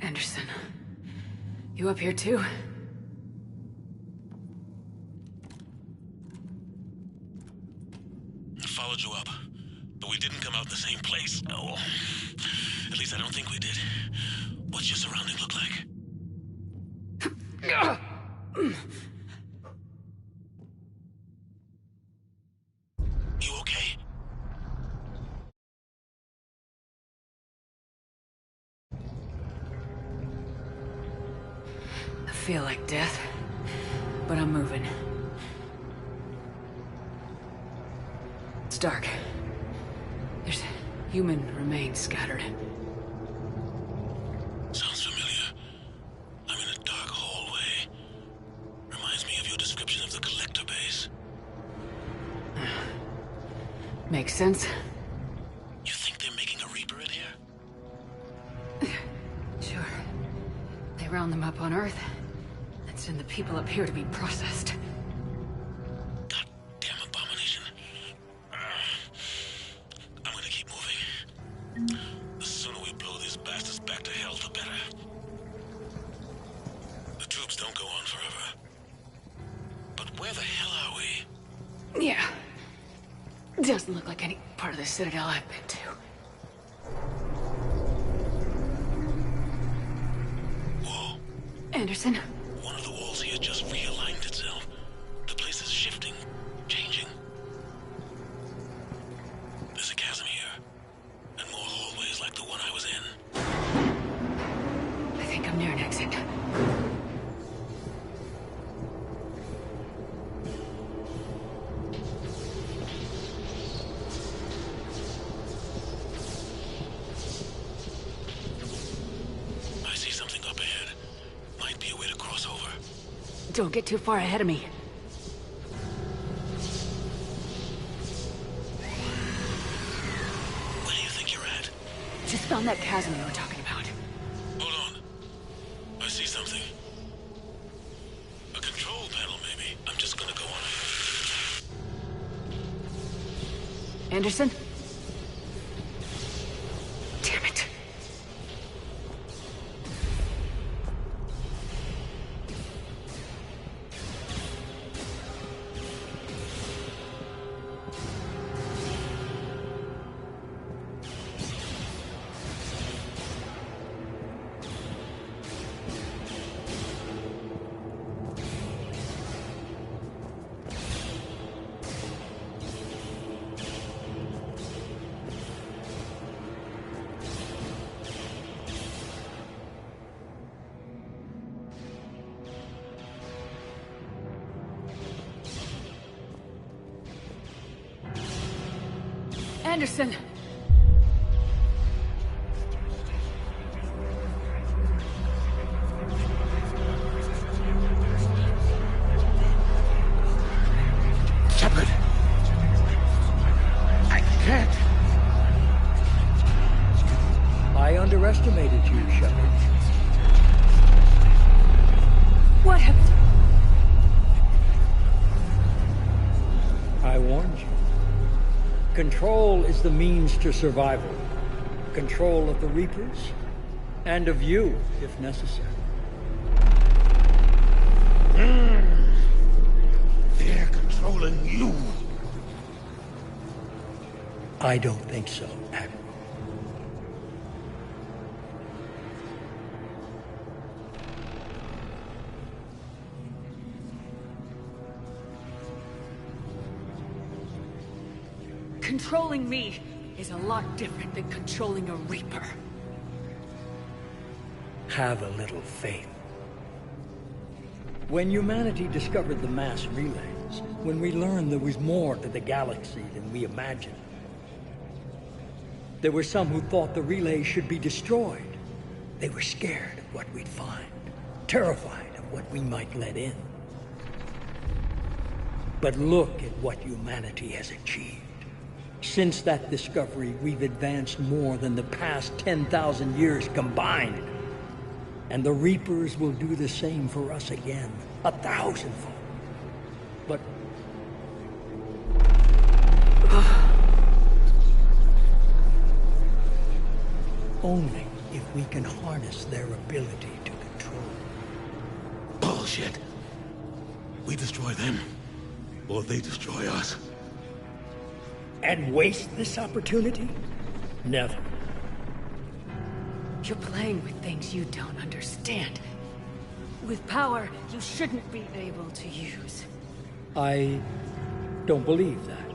[SPEAKER 1] Anderson, you up here too?
[SPEAKER 22] I followed you up, but we didn't come out the same place. Oh, at least I don't think we did.
[SPEAKER 8] What's your surroundings look like? You okay?
[SPEAKER 1] I feel like death, but I'm moving. It's dark. There's human remains scattered.
[SPEAKER 8] Sounds familiar. I'm in a dark hallway. Reminds me of your description of the Collector base.
[SPEAKER 1] Makes sense.
[SPEAKER 8] You think they're making a Reaper in here?
[SPEAKER 1] Sure. They round them up on Earth, and send the people up here to be processed.
[SPEAKER 8] Goddamn abomination. I'm gonna keep moving. The sooner we blow these bastards back to hell, the better. The troops don't go on forever. But where the hell are we?
[SPEAKER 1] Yeah. Doesn't look like any part of the Citadel I've been to.
[SPEAKER 8] Whoa.
[SPEAKER 1] Anderson?
[SPEAKER 8] One of the walls here just realigned itself. The place is shifting, changing. There's a chasm here, and more hallways like the one I was in.
[SPEAKER 1] I think I'm near an exit.
[SPEAKER 8] I see something up ahead. Might be a way to cross over.
[SPEAKER 1] Don't get too far ahead of me.
[SPEAKER 8] Where do you think you're at?
[SPEAKER 1] Just found that chasm you were talking about.
[SPEAKER 8] Hold on. I see something. A control panel, maybe. I'm just gonna go on ahead.
[SPEAKER 1] Anderson? Damn it. Anderson!
[SPEAKER 17] Shepard! I can't!
[SPEAKER 22] I underestimated you, Shepard.
[SPEAKER 1] What happened?
[SPEAKER 22] I warned you. Control is the means to survival. Control of the Reapers, and of you, if necessary.
[SPEAKER 17] They're controlling you.
[SPEAKER 22] I don't think so, Admiral.
[SPEAKER 1] Controlling me is a lot different than controlling a Reaper.
[SPEAKER 22] Have a little faith. When humanity discovered the mass relays, when we learned there was more to the galaxy than we imagined, there were some who thought the relays should be destroyed. They were scared of what we'd find, terrified of what we might let in. But look at what humanity has achieved. Since that discovery, we've advanced more than the past 10,000 years combined. And the Reapers will do the same for us again, 1,000-fold. But... only if we can harness their ability to control.
[SPEAKER 4] Bullshit. We destroy them, or they destroy us.
[SPEAKER 22] And waste this opportunity? Never.
[SPEAKER 21] You're playing with things you don't understand. With power you shouldn't be able to use.
[SPEAKER 22] I don't believe that.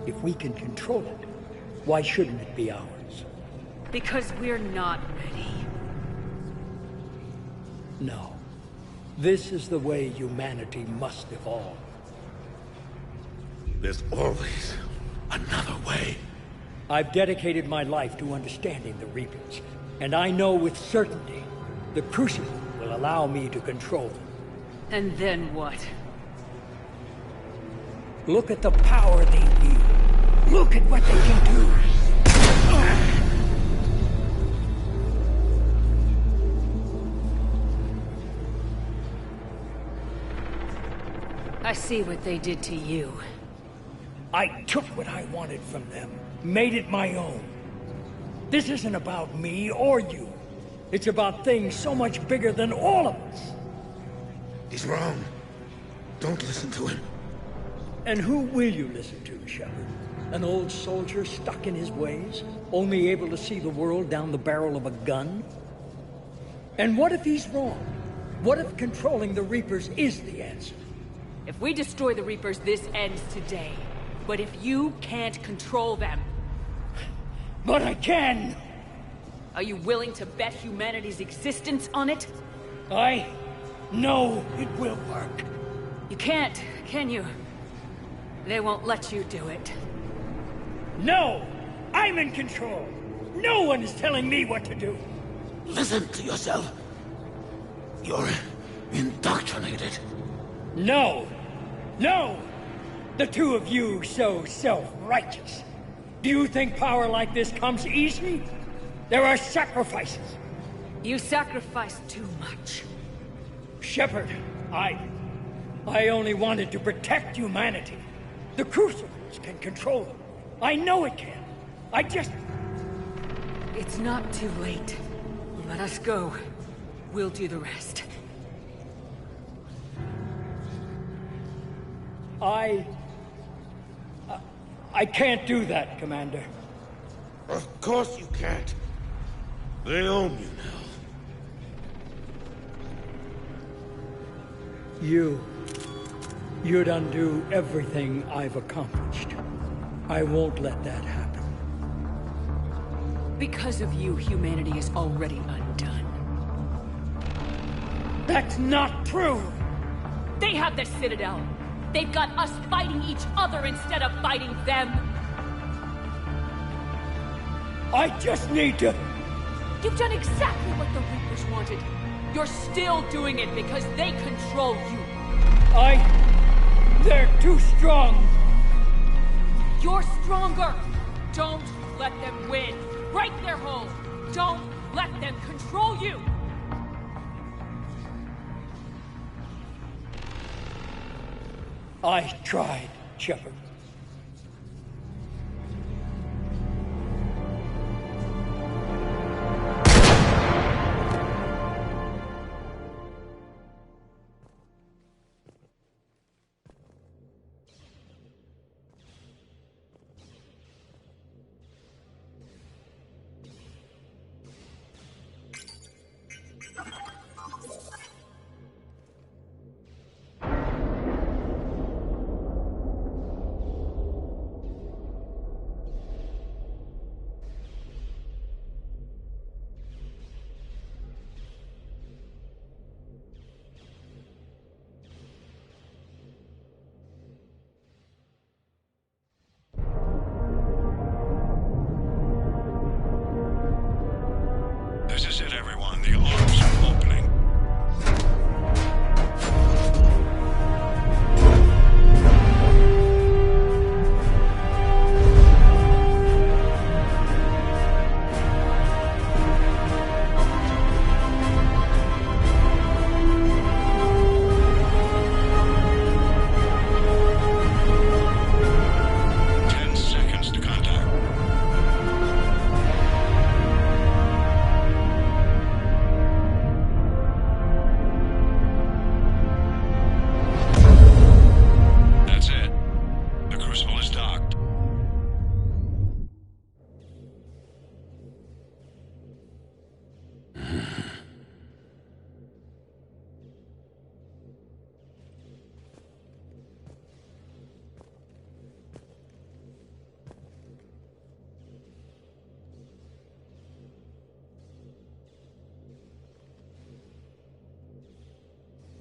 [SPEAKER 22] If we can control it, why shouldn't it be ours?
[SPEAKER 21] Because we're not ready.
[SPEAKER 22] No. This is the way humanity must evolve.
[SPEAKER 8] There's always another way.
[SPEAKER 22] I've dedicated my life to understanding the Reapers, and I know with certainty the Crucible will allow me to control them.
[SPEAKER 21] And then what?
[SPEAKER 22] Look at the power they wield. Look at what they can do.
[SPEAKER 21] I see what they did to you.
[SPEAKER 22] I took what I wanted from them, made it my own. This isn't about me or you. It's about things so much bigger than all of us.
[SPEAKER 8] He's wrong. Don't listen to him.
[SPEAKER 22] And who will you listen to, Shepard? An old soldier stuck in his ways, only able to see the world down the barrel of a gun? And what if he's wrong? What if controlling the Reapers is the answer?
[SPEAKER 21] If we destroy the Reapers, this ends today. But if you can't control them...
[SPEAKER 22] But I can!
[SPEAKER 21] Are you willing to bet humanity's existence on it?
[SPEAKER 22] I know it will work.
[SPEAKER 21] You can't, can you? They won't let you do it.
[SPEAKER 22] No! I'm in control! No one is telling me what to do!
[SPEAKER 8] Listen to yourself. You're indoctrinated.
[SPEAKER 22] No! No! The two of you so self-righteous. Do you think power like this comes easy? There are sacrifices.
[SPEAKER 21] You sacrifice too much.
[SPEAKER 22] Shepard, I only wanted to protect humanity. The Crucibles can control them. I know it can. I just...
[SPEAKER 21] It's not too late. Let us go. We'll do the rest.
[SPEAKER 22] I can't do that, Commander.
[SPEAKER 8] Of course you can't. They own you now.
[SPEAKER 22] You'd undo everything I've accomplished. I won't let that happen.
[SPEAKER 21] Because of you, humanity is already undone.
[SPEAKER 22] That's not true!
[SPEAKER 21] They have the Citadel. They've got us fighting each other instead of fighting them.
[SPEAKER 22] I just need to...
[SPEAKER 21] You've done exactly what the Reapers wanted. You're still doing it because they control you.
[SPEAKER 22] They're too strong.
[SPEAKER 21] You're stronger. Don't let them win. Break their hold. Don't let them control you.
[SPEAKER 22] I tried, Shepard.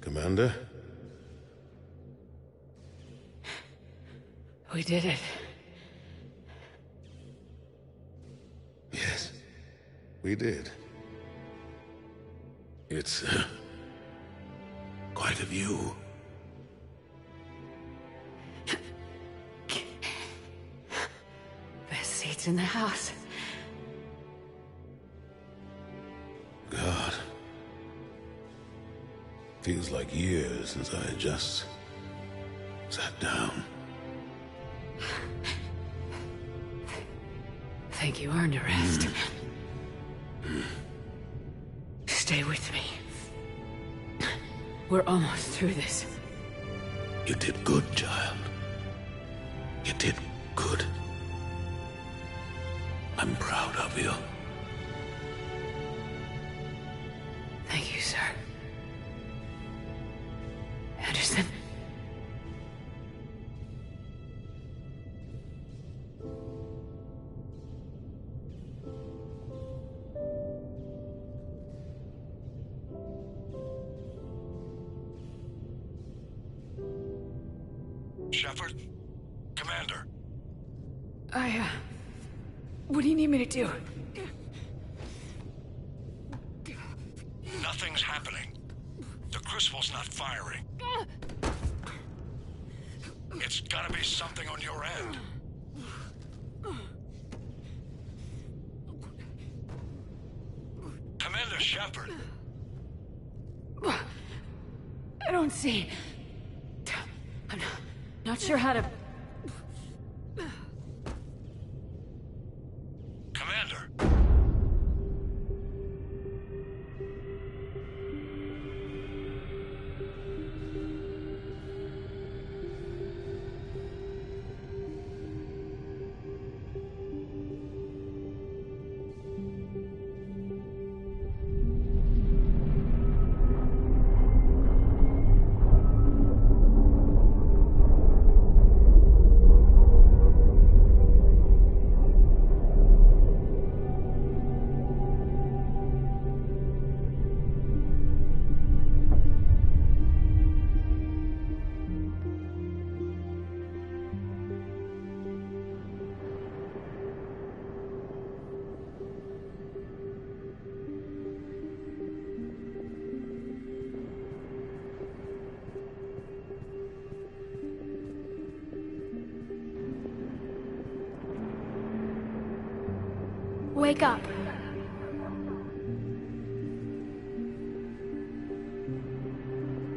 [SPEAKER 8] Commander?
[SPEAKER 1] We did it.
[SPEAKER 8] Yes, we did. It's quite a view.
[SPEAKER 1] Best seats in the house.
[SPEAKER 8] God. Feels like years since I had just sat down.
[SPEAKER 1] Think you earned a rest. Stay with me. We're almost through this.
[SPEAKER 8] You did good, child. You did good. I'm proud of you.
[SPEAKER 1] Thank you, sir. Anderson?
[SPEAKER 10] Shepard? Commander?
[SPEAKER 1] What do you need me to do?
[SPEAKER 10] Nothing's happening. The Crucible's not firing. It's gotta be something on your end. Commander Shepard!
[SPEAKER 1] I don't see. I'm not sure how to...
[SPEAKER 10] Commander!
[SPEAKER 9] Wake up.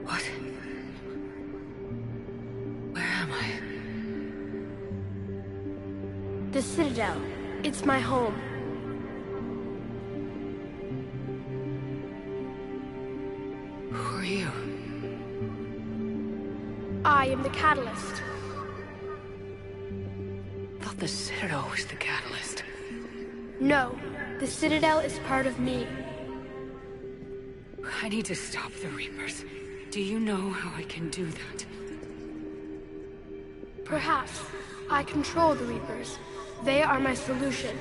[SPEAKER 1] What? Where am I?
[SPEAKER 9] The Citadel. It's my home.
[SPEAKER 1] Who are you?
[SPEAKER 9] I am the Catalyst.
[SPEAKER 1] Thought the Citadel was the Catalyst.
[SPEAKER 9] No, the Citadel is part of me.
[SPEAKER 1] I need to stop the Reapers. Do you know how I can do that?
[SPEAKER 9] Perhaps. I control the Reapers. They are my solution.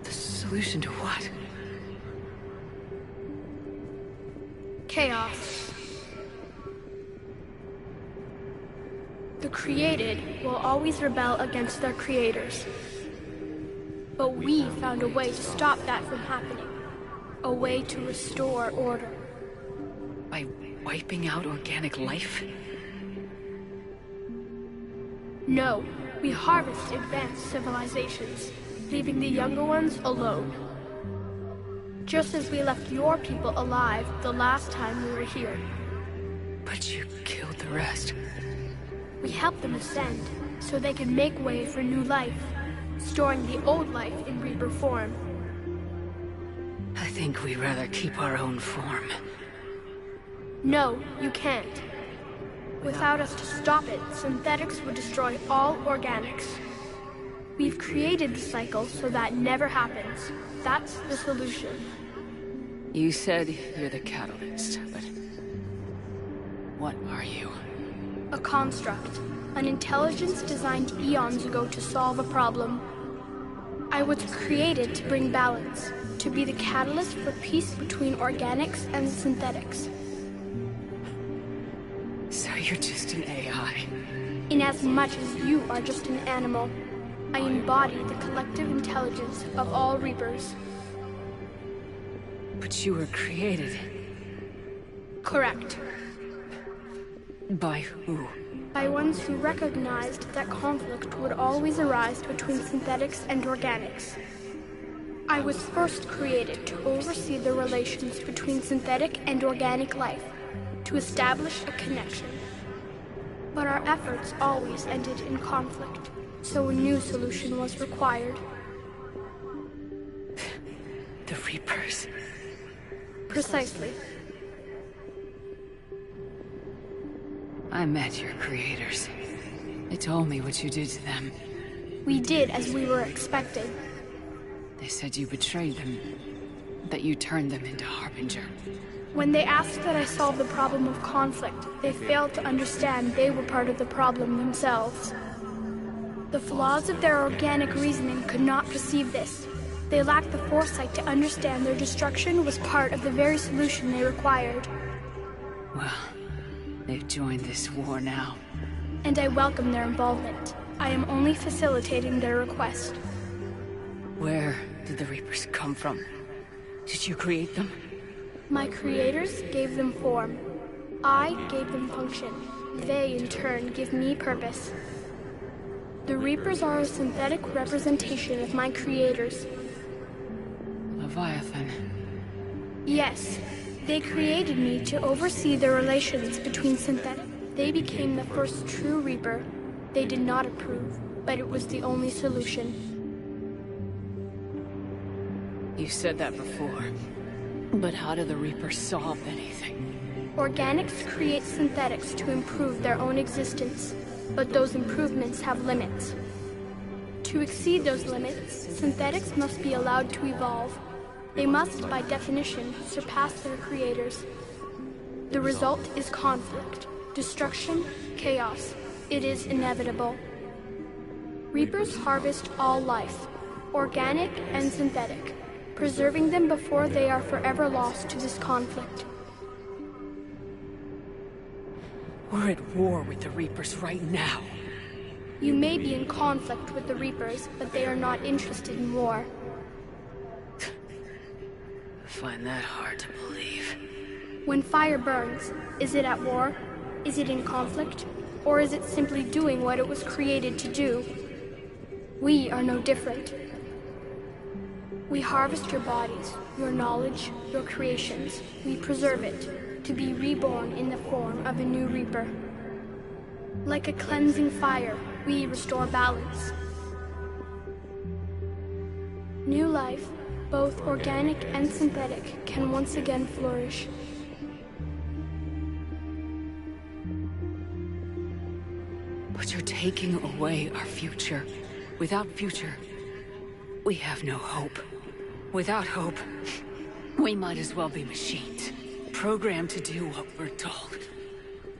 [SPEAKER 1] The solution to what?
[SPEAKER 9] Chaos. The created will always rebel against their creators. But we found a way to stop that from happening. A way to restore order.
[SPEAKER 1] By wiping out organic life?
[SPEAKER 9] No, we harvest advanced civilizations, leaving the younger ones alone. Just as we left your people alive the last time we were here.
[SPEAKER 1] But you killed the rest.
[SPEAKER 9] We helped them ascend, so they could make way for new life, storing the old life in Reaper form.
[SPEAKER 1] I think we'd rather keep our own form.
[SPEAKER 9] No, you can't. Without us to stop it, synthetics would destroy all organics. We've created the cycle so that never happens. That's the solution.
[SPEAKER 1] You said you're the Catalyst, but... what are you?
[SPEAKER 9] A construct. An intelligence designed eons ago to solve a problem. I was created to bring balance, to be the catalyst for peace between organics and synthetics.
[SPEAKER 1] So you're just an AI?
[SPEAKER 9] Inasmuch as you are just an animal, I embody the collective intelligence of all Reapers.
[SPEAKER 1] But you were created.
[SPEAKER 9] Correct.
[SPEAKER 1] By who?
[SPEAKER 9] By ones who recognized that conflict would always arise between synthetics and organics. I was first created to oversee the relations between synthetic and organic life, to establish a connection. But our efforts always ended in conflict, so a new solution was required.
[SPEAKER 1] The Reapers.
[SPEAKER 9] Precisely.
[SPEAKER 1] I met your creators. They told me what you did to them.
[SPEAKER 9] We did as we were expecting.
[SPEAKER 1] They said you betrayed them, that you turned them into Harbinger.
[SPEAKER 9] When they asked that I solve the problem of conflict, they failed to understand they were part of the problem themselves. The flaws of their organic reasoning could not perceive this. They lacked the foresight to understand their destruction was part of the very solution they required.
[SPEAKER 1] Well, they've joined this war now.
[SPEAKER 9] And I welcome their involvement. I am only facilitating their request.
[SPEAKER 1] Where did the Reapers come from? Did you create them?
[SPEAKER 9] My creators gave them form. I gave them function. They, in turn, give me purpose. The Reapers are a synthetic representation of my creators.
[SPEAKER 1] Leviathan.
[SPEAKER 9] Yes. They created me to oversee the relations between synthetic. They became the first true Reaper. They did not approve, but it was the only solution.
[SPEAKER 1] You said that before. But how do the Reapers solve anything?
[SPEAKER 9] Organics create synthetics to improve their own existence, but those improvements have limits. To exceed those limits, synthetics must be allowed to evolve. They must, by definition, surpass their creators. The result is conflict, destruction, chaos. It is inevitable. Reapers harvest all life, organic and synthetic, preserving them before they are forever lost to this conflict.
[SPEAKER 1] We're at war with the Reapers right now.
[SPEAKER 9] You may be in conflict with the Reapers, but they are not interested in war.
[SPEAKER 1] I find that hard to believe.
[SPEAKER 9] When fire burns, is it at war? Is it in conflict? Or is it simply doing what it was created to do? We are no different. We harvest your bodies, your knowledge, your creations. We preserve it, to be reborn in the form of a new Reaper. Like a cleansing fire, we restore balance. New life, both organic and synthetic, can once again flourish.
[SPEAKER 1] But you're taking away our future. Without future, we have no hope. Without hope, we might as well be machines, programmed to do what we're told.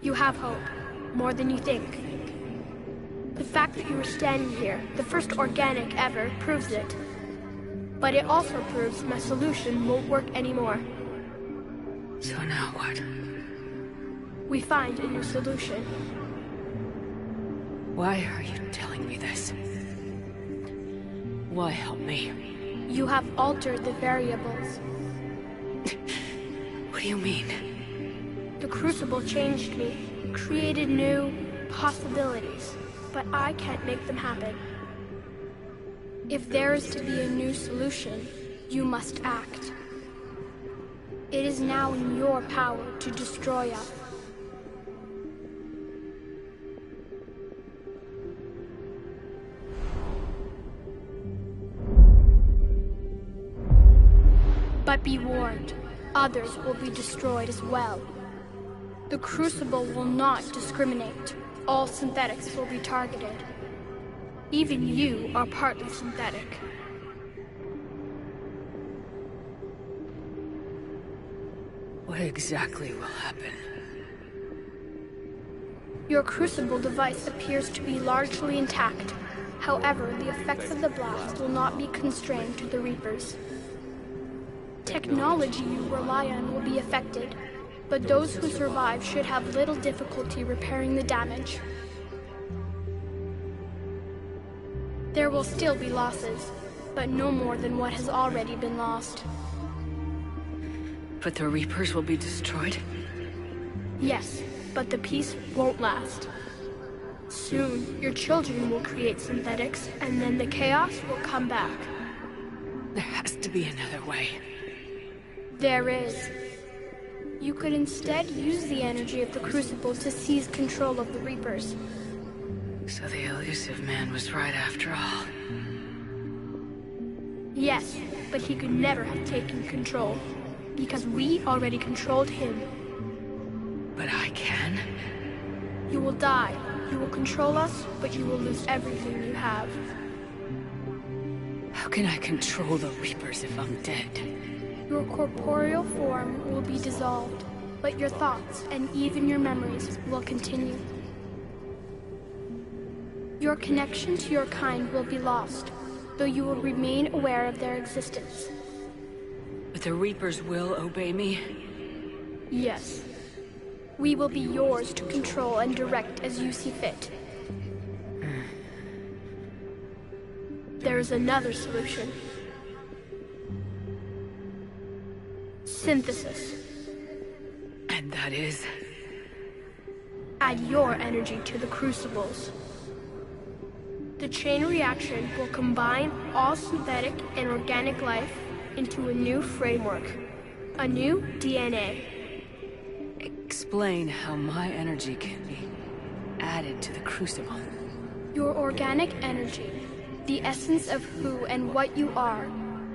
[SPEAKER 9] You have hope, more than you think. The fact that you are standing here, the first organic ever, proves it. But it also proves my solution won't work anymore.
[SPEAKER 1] So now what?
[SPEAKER 9] We find a new solution.
[SPEAKER 1] Why are you telling me this? Why help me?
[SPEAKER 9] You have altered the variables.
[SPEAKER 1] What do you mean?
[SPEAKER 9] The Crucible changed me, created new possibilities, but I can't make them happen. If there is to be a new solution, you must act. It is now in your power to destroy us. But be warned, others will be destroyed as well. The Crucible will not discriminate. All synthetics will be targeted. Even you are partly synthetic.
[SPEAKER 1] What exactly will happen?
[SPEAKER 9] Your Crucible device appears to be largely intact. However, the effects of the blast will not be constrained to the Reapers. Technology you rely on will be affected, but those who survive should have little difficulty repairing the damage. There will still be losses, but no more than what has already been lost.
[SPEAKER 1] But the Reapers will be destroyed?
[SPEAKER 9] Yes, but the peace won't last. Soon, your children will create synthetics, and then the chaos will come back.
[SPEAKER 1] There has to be another way.
[SPEAKER 9] There is. You could instead use the energy of the Crucible to seize control of the Reapers.
[SPEAKER 1] So the elusive man was right after all.
[SPEAKER 9] Yes, but he could never have taken control, because we already controlled him.
[SPEAKER 1] But I can?
[SPEAKER 9] You will die. You will control us, but you will lose everything you have.
[SPEAKER 1] How can I control the Reapers if I'm dead?
[SPEAKER 9] Your corporeal form will be dissolved, but your thoughts and even your memories will continue. Your connection to your kind will be lost, though you will remain aware of their existence.
[SPEAKER 1] But the Reapers will obey me?
[SPEAKER 9] Yes. We will be yours to control and direct as you see fit. There is another solution. Synthesis.
[SPEAKER 1] And that is?
[SPEAKER 9] Add your energy to the crucibles. The chain reaction will combine all synthetic and organic life into a new framework, a new DNA.
[SPEAKER 1] Explain how my energy can be added to the Crucible.
[SPEAKER 9] Your organic energy, the essence of who and what you are,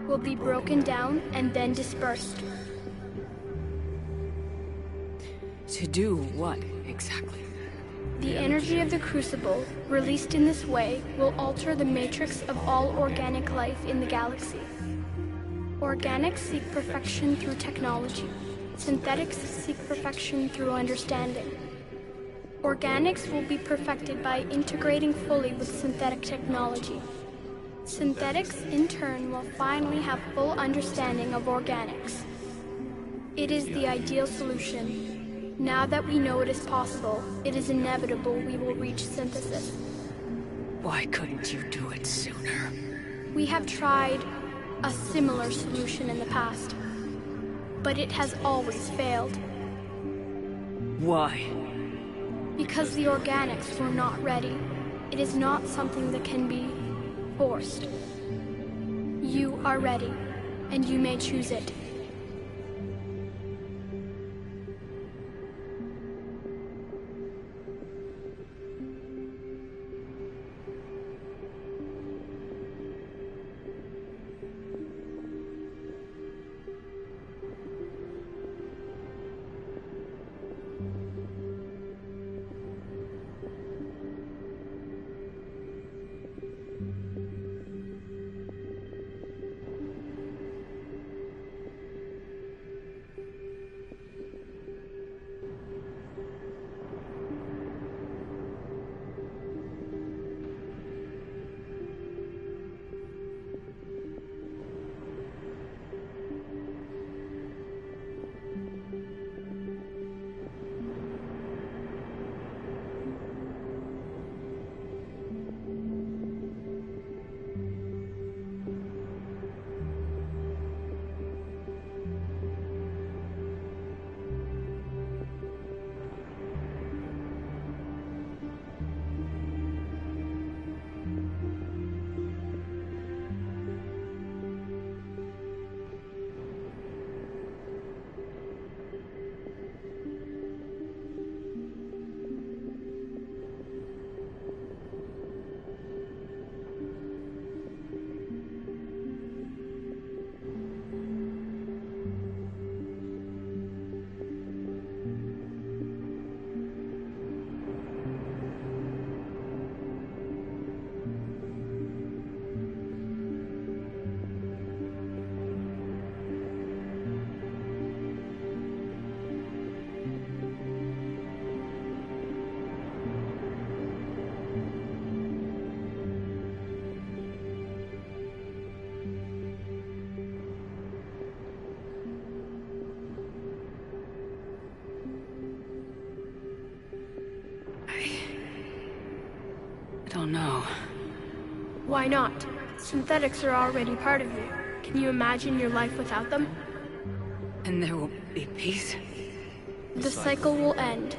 [SPEAKER 9] will be broken down and then dispersed.
[SPEAKER 1] To do what, exactly?
[SPEAKER 9] The energy of the Crucible, released in this way, will alter the matrix of all organic life in the galaxy. Organics seek perfection through technology. Synthetics seek perfection through understanding. Organics will be perfected by integrating fully with synthetic technology. Synthetics, in turn, will finally have full understanding of organics. It is the ideal solution. Now that we know it is possible, it is inevitable we will reach synthesis.
[SPEAKER 1] Why couldn't you do it sooner?
[SPEAKER 9] We have tried a similar solution in the past, but it has always failed.
[SPEAKER 1] Why?
[SPEAKER 9] Because the organics were not ready. It is not something that can be forced. You are ready, and you may choose it.
[SPEAKER 1] don't know.
[SPEAKER 9] Why not? Synthetics are already part of you. Can you imagine your life without them?
[SPEAKER 1] And there will be peace?
[SPEAKER 9] The cycle will end.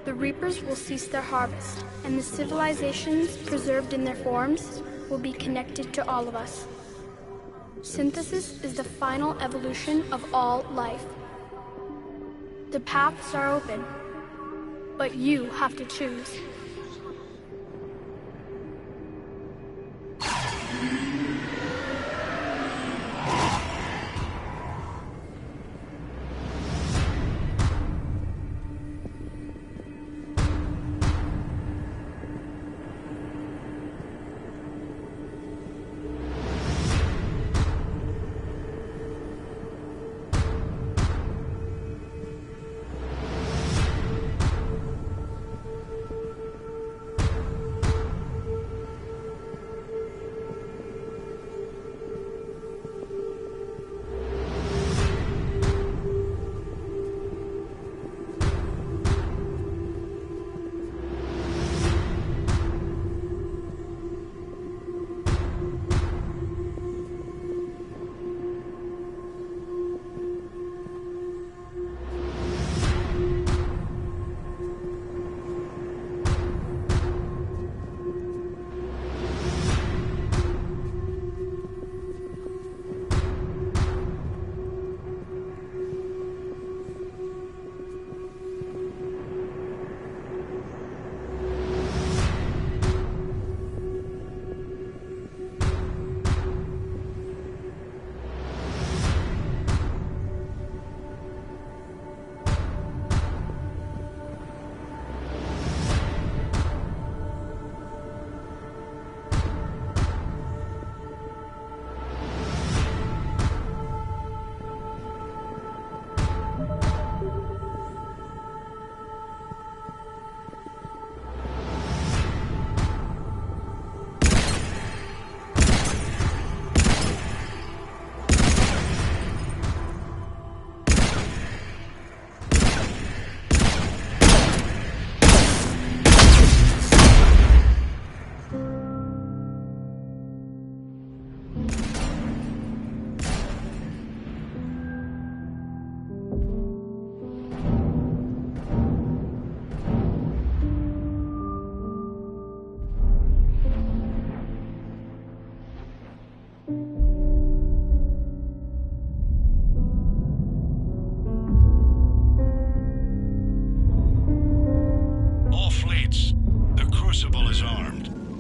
[SPEAKER 9] The Reapers will cease their harvest, and the civilizations preserved in their forms will be connected to all of us. Synthesis is the final evolution of all life. The paths are open, but you have to choose.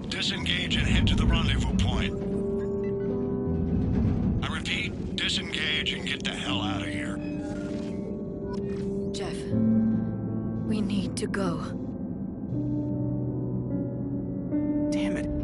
[SPEAKER 10] Disengage and head to the rendezvous point. I repeat, disengage and get the hell out of here.
[SPEAKER 15] Jeff, we need to go.
[SPEAKER 7] Damn it.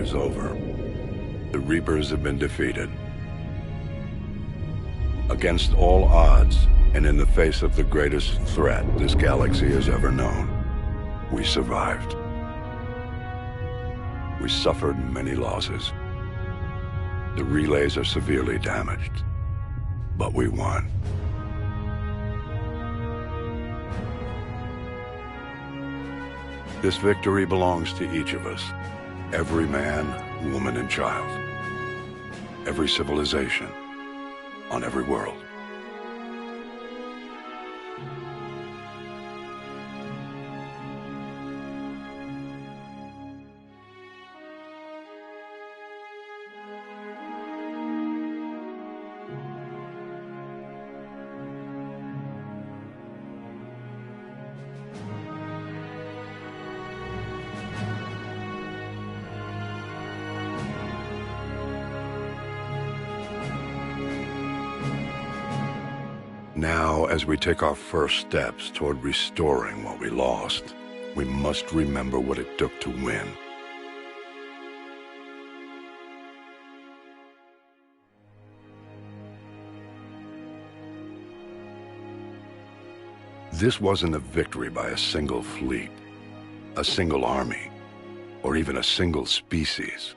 [SPEAKER 12] is over. The Reapers have been defeated. Against all odds, and in the face of the greatest threat this galaxy has ever known, we survived. We suffered many losses. The relays are severely damaged, but we won. This victory belongs to each of us. Every man, woman, and child. Every civilization. On every world. Now, as we take our first steps toward restoring what we lost, we must remember what it took to win. This wasn't a victory by a single fleet, a single army, or even a single species.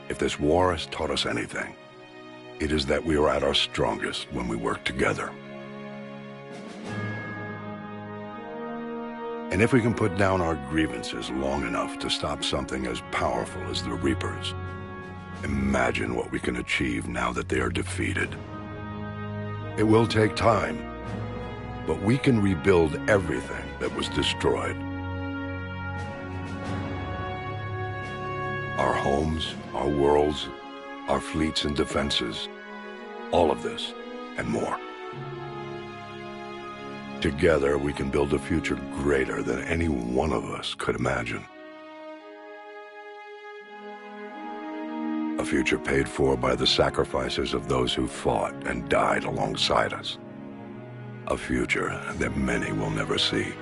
[SPEAKER 12] If this war has taught us anything, it is that we are at our strongest when we work together. And if we can put down our grievances long enough to stop something as powerful as the Reapers, imagine what we can achieve now that they are defeated. It will take time, but we can rebuild everything that was destroyed. Our homes, our worlds, our fleets and defenses, all of this and more. Together, we can build a future greater than any one of us could imagine. A future paid for by the sacrifices of those who fought and died alongside us. A future that many will never see.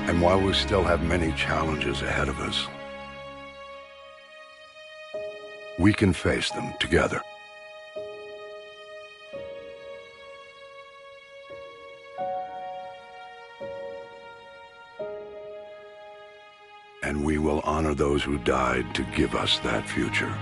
[SPEAKER 12] And while we still have many challenges ahead of us, we can face them together. And we will honor those who died to give us that future.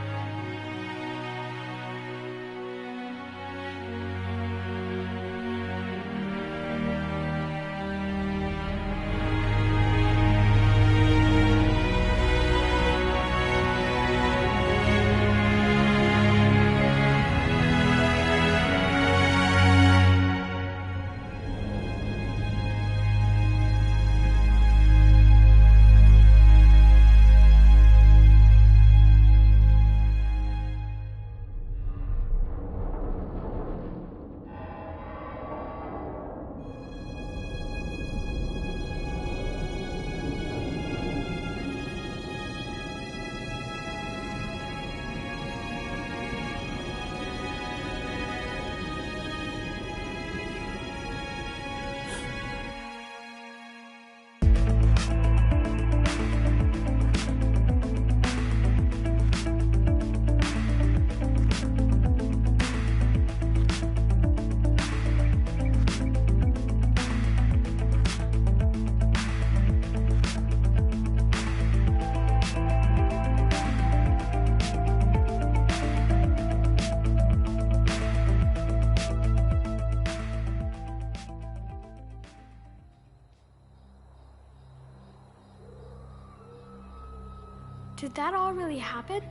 [SPEAKER 9] Did that all really happen?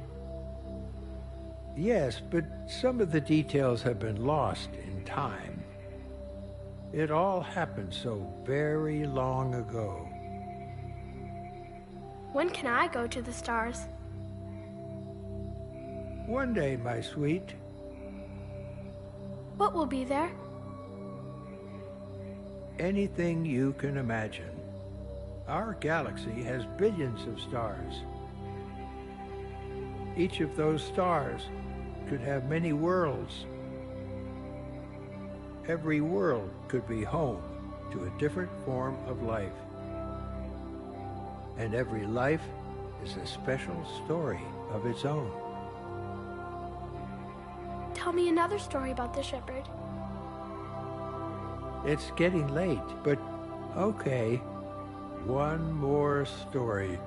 [SPEAKER 13] Yes, but some of the details have been lost in time. It all happened so very long ago.
[SPEAKER 9] When can I go to the stars?
[SPEAKER 13] One day, my sweet.
[SPEAKER 9] What will be there?
[SPEAKER 13] Anything you can imagine. Our galaxy has billions of stars. Each of those stars could have many worlds. Every world could be home to a different form of life. And every life is a special story of its own.
[SPEAKER 9] Tell me another story about the Shepherd.
[SPEAKER 13] It's getting late, but okay. One more story.